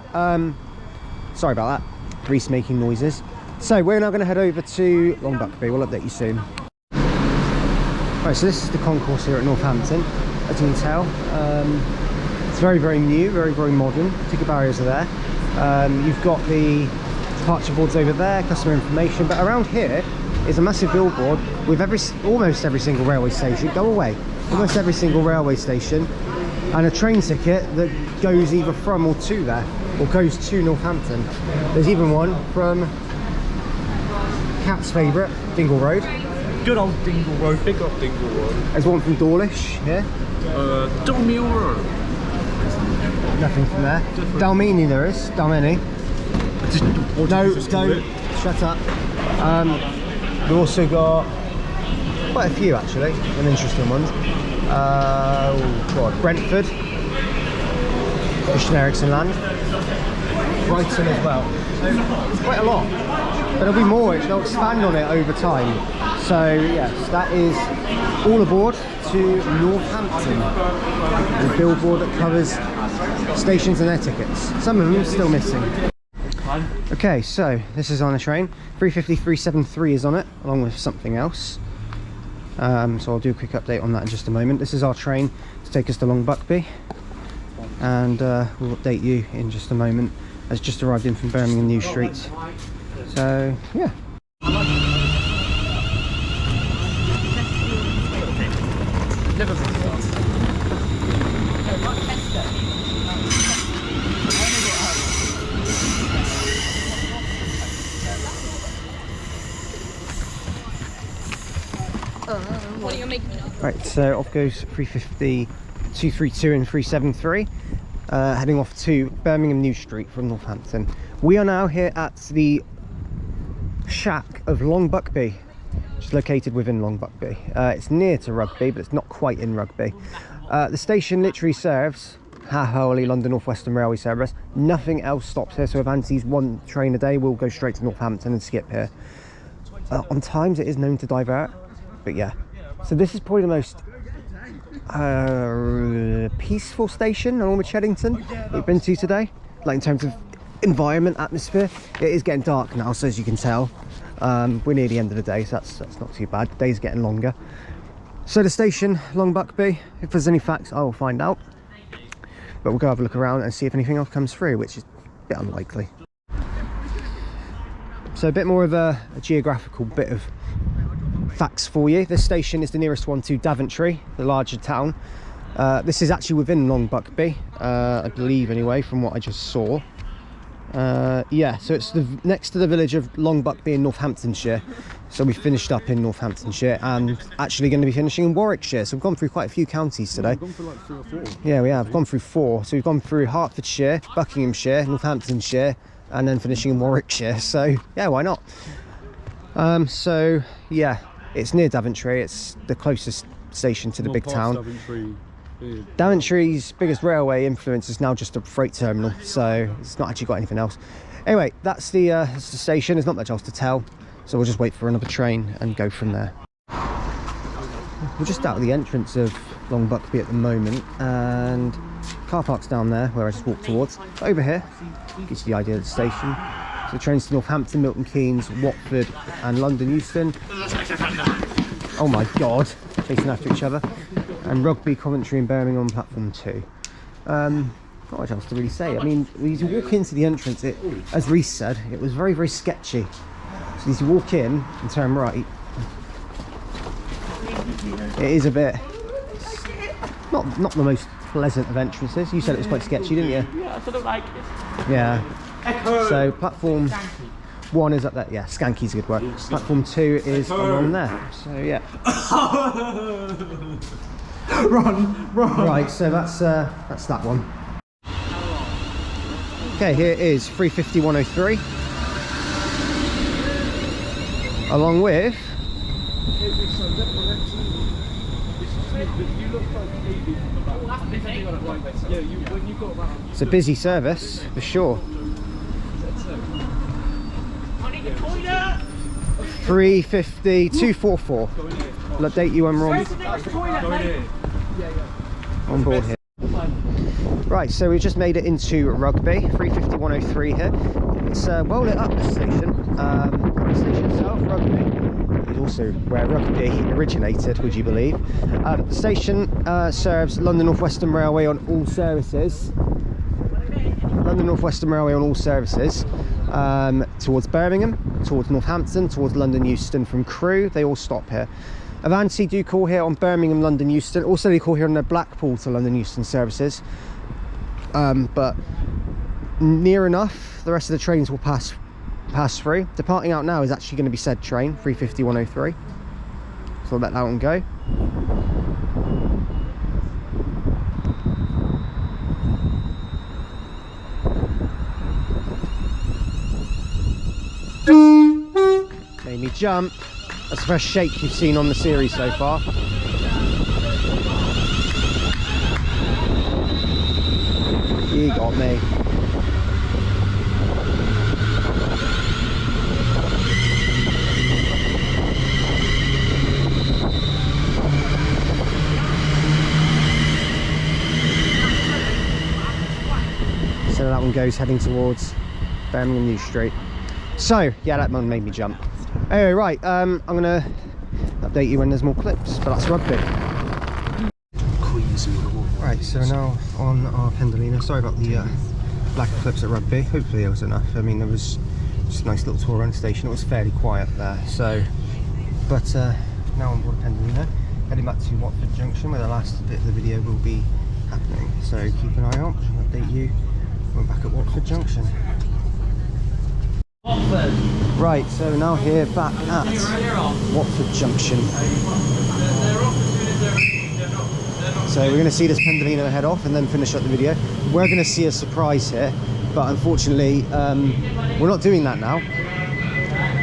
sorry about that. Reese making noises. So we're now going to head over to Long Buckby. We'll update you soon. Right, so this is the concourse here at Northampton, as you can tell. It's very, very new, very, very modern. Ticket barriers are there. You've got the departure boards over there, customer information, but around here is a massive billboard with almost every single railway station. Go away. Almost every single railway station, and a train ticket that goes either from or to there, or goes to Northampton. There's even one from Cat's favourite, Dingle Road. Good old Dingle Road, big up Dingle Road. There's one from Dawlish here. Dalmuir. Nothing from there. Dalmeny there is. Dalmeny. No, don't. Shut up. We've also got quite a few actually, and interesting ones. Brentford, Christian Eriksen Land, Brighton as well. So it's quite a lot. But there'll be more. They'll expand on it over time. So yes, that is all aboard to Northampton. The billboard that covers stations and their tickets. Some of them still missing. Okay, so this is on a train. 350 373 is on it, along with something else. So I'll do a quick update on that in just a moment. This is our train to take us to Long Buckby, and we'll update you in just a moment. It's just arrived in from Birmingham New Street. So yeah. Liverpool stuff. What are you making? Right, so off goes 350, 232 and 373, heading off to Birmingham New Street from Northampton. We are now here at the shack of Long Buckby, which is located within Long Buckby. It's near to Rugby, but it's not quite in Rugby. The station literally serves Holy London North Western Railway service. Nothing else stops here, so Avanti's one train a day will go straight to Northampton and skip here. On times it is known to divert, but yeah. So this is probably the most peaceful station along with Cheddington we've been to today, like in terms of environment, atmosphere. It is getting dark now, so as you can tell, we're near the end of the day, so that's not too bad. The day's getting longer. So the station, Long Buckby, if there's any facts I will find out, but we'll go have a look around and see if anything else comes through, which is a bit unlikely. So a bit more of a geographical bit of facts for you. This station is the nearest one to Daventry, the larger town. This is actually within Long Buckby, I believe anyway, from what I just saw. Yeah, so it's next to the village of Long Buckby in Northamptonshire. So we finished up in Northamptonshire and actually going to be finishing in Warwickshire. So we've gone through quite a few counties today. We've gone through like 3 or 4. Yeah, we have gone through 4. So we've gone through Hertfordshire, Buckinghamshire, Northamptonshire, and then finishing in Warwickshire. So yeah, why not? So yeah, it's near Daventry. It's the closest station to the big town. Daventry's biggest railway influence is now just a freight terminal, so it's not actually got anything else. Anyway, that's the station. There's not much else to tell, so we'll just wait for another train and go from there. We're just out of the entrance of Long Buckby at the moment, and car park's down there where I just walked towards. But over here gives you the idea of the station. So the trains to Northampton, Milton Keynes, Watford and London Euston. Oh my god, chasing after each other. And Rugby, Coventry and Birmingham on platform 2. Not much else to really say. I mean, as you walk into the entrance, as Reese said, it was very, very sketchy. So as you walk in and turn right, it is a bit, not the most pleasant of entrances. You said it was quite sketchy, didn't you? Yeah, I sort of like it. Yeah. So platform 1 is up there. Yeah, skanky's a good word. Platform 2 is along there. So yeah. Run! Right, so that's that one. Okay, here is 350-103. Along with it's a busy service for sure. 350-244. I'll update you when we're on board here. Right, so we've just made it into Rugby, 350-103 here. It's well lit up, this station. The station itself, Rugby, is also where Rugby originated, would you believe. The station serves London North Western Railway on all services. London North Western Railway on all services. Towards Birmingham, towards Northampton, towards London Euston from Crewe. They all stop here. Avanti do call here on Birmingham, London Euston. Also they call here on their Blackpool to London Euston services. But near enough, the rest of the trains will pass through. Departing out now is actually going to be said train, 350-103. So I'll let that one go. Made me jump. That's the first shake you've seen on the series so far. You got me. So that one goes heading towards Birmingham New Street. So yeah, that one made me jump. Anyway, right, I'm gonna update you when there's more clips, but that's Rugby. Right, so now on our Pendolino. Sorry about the black clips at Rugby. Hopefully it was enough. I mean, there was just a nice little tour around the station. It was fairly quiet there. So, but now on board Pendolino. heading back to Watford Junction, where the last bit of the video will be happening. So keep an eye out, I'll update you when we're back at Watford Junction. Watford. Right, so now here back at Watford Junction. So we're going to see this Pendolino head off and then finish up the video. We're going to see a surprise here, but unfortunately we're not doing that now.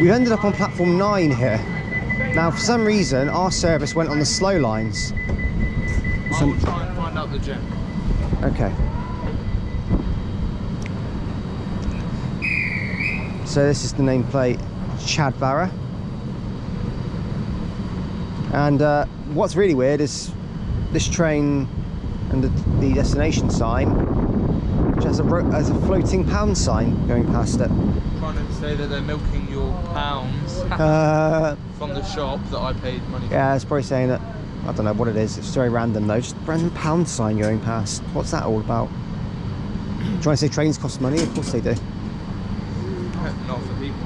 We've ended up on platform 9 here. Now for some reason our service went on the slow lines. I will try and find out the gem. Okay. So this is the nameplate Chadbarra. And what's really weird is this train and the destination sign, which has a floating pound sign going past it. Trying to say that they're milking your pounds from the shop that I paid money for. Yeah, it's probably saying that, I don't know what it is, it's very random though, just a random pound sign going past. What's that all about? Trying to say trains cost money? Of course they do. Not for people.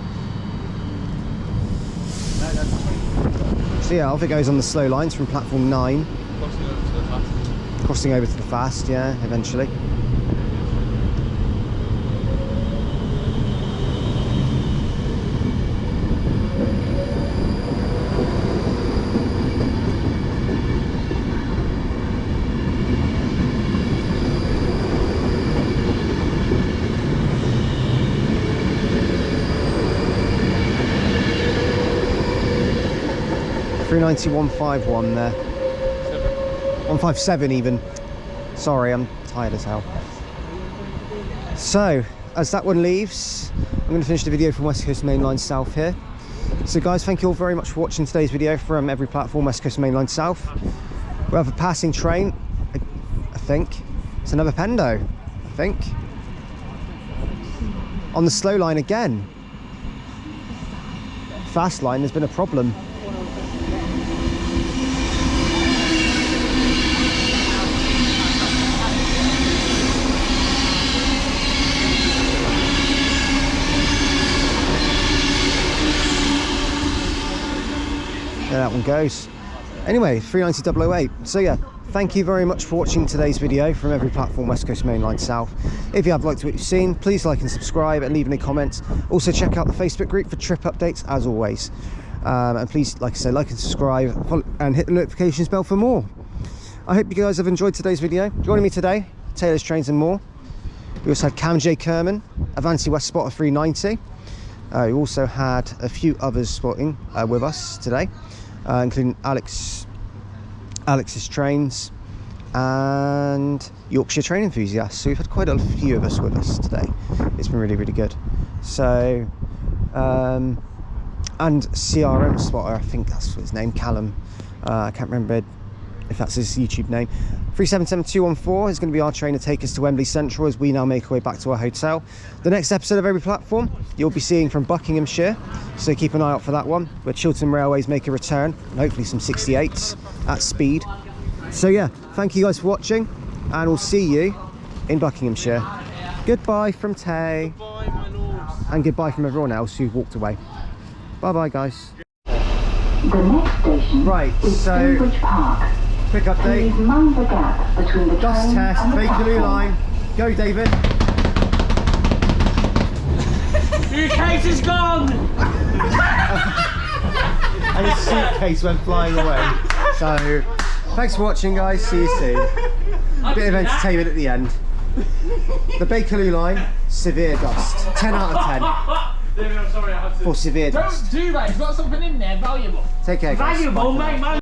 So yeah, off it goes on the slow lines from platform 9. Crossing over to the fast. Crossing over to the fast, yeah, eventually. .390 151 there. 157 even. Sorry, I'm tired as hell. So, as that one leaves, I'm going to finish the video from West Coast Main Line South here. So guys, thank you all very much for watching today's video from every platform West Coast Main Line South. We have a passing train, I think. It's another Pendo, I think. On the slow line again. Fast line, there's been a problem. There that one goes. Anyway, 390 008. So yeah, thank you very much for watching today's video from every platform West Coast Main Line South. If you have liked what you've seen, please like and subscribe and leave any comments. Also check out the Facebook group for trip updates as always. And please, like I say, like and subscribe and hit the notifications bell for more. I hope you guys have enjoyed today's video. Joining me today, Taylor's Trains and More. We also had Cam J. Kerman, Avanti West Spotter 390. We also had a few others spotting with us today, including Alex's Trains and Yorkshire Train Enthusiasts. So we've had quite a few of us with us today. It's been really, really good. So, and CRM Spotter, I think that's his name, Callum. I can't remember if that's his YouTube name. 377214 is going to be our train to take us to Wembley Central as we now make our way back to our hotel. The next episode of every platform you'll be seeing from Buckinghamshire, so keep an eye out for that one, where Chiltern Railways make a return, and hopefully some 68s at speed. So yeah, thank you guys for watching, and we'll see you in Buckinghamshire. Goodbye from Tay. Goodbye, my lords. And goodbye from everyone else who've walked away. Bye bye guys. The next station is Cambridge Park. Quick update. Please mind the gap between the Dust train test, and the Bakerloo platform. line. Go David. Suitcase is gone! And his suitcase went flying away. So, thanks for watching guys, see you soon. Bit of entertainment at the end. The Bakerloo line, severe dust. 10 out of 10 David, I'm sorry, I had to. for severe dust. Don't do that, it's got something in there valuable. Take care guys. Valuable, Bye for now. mate, man.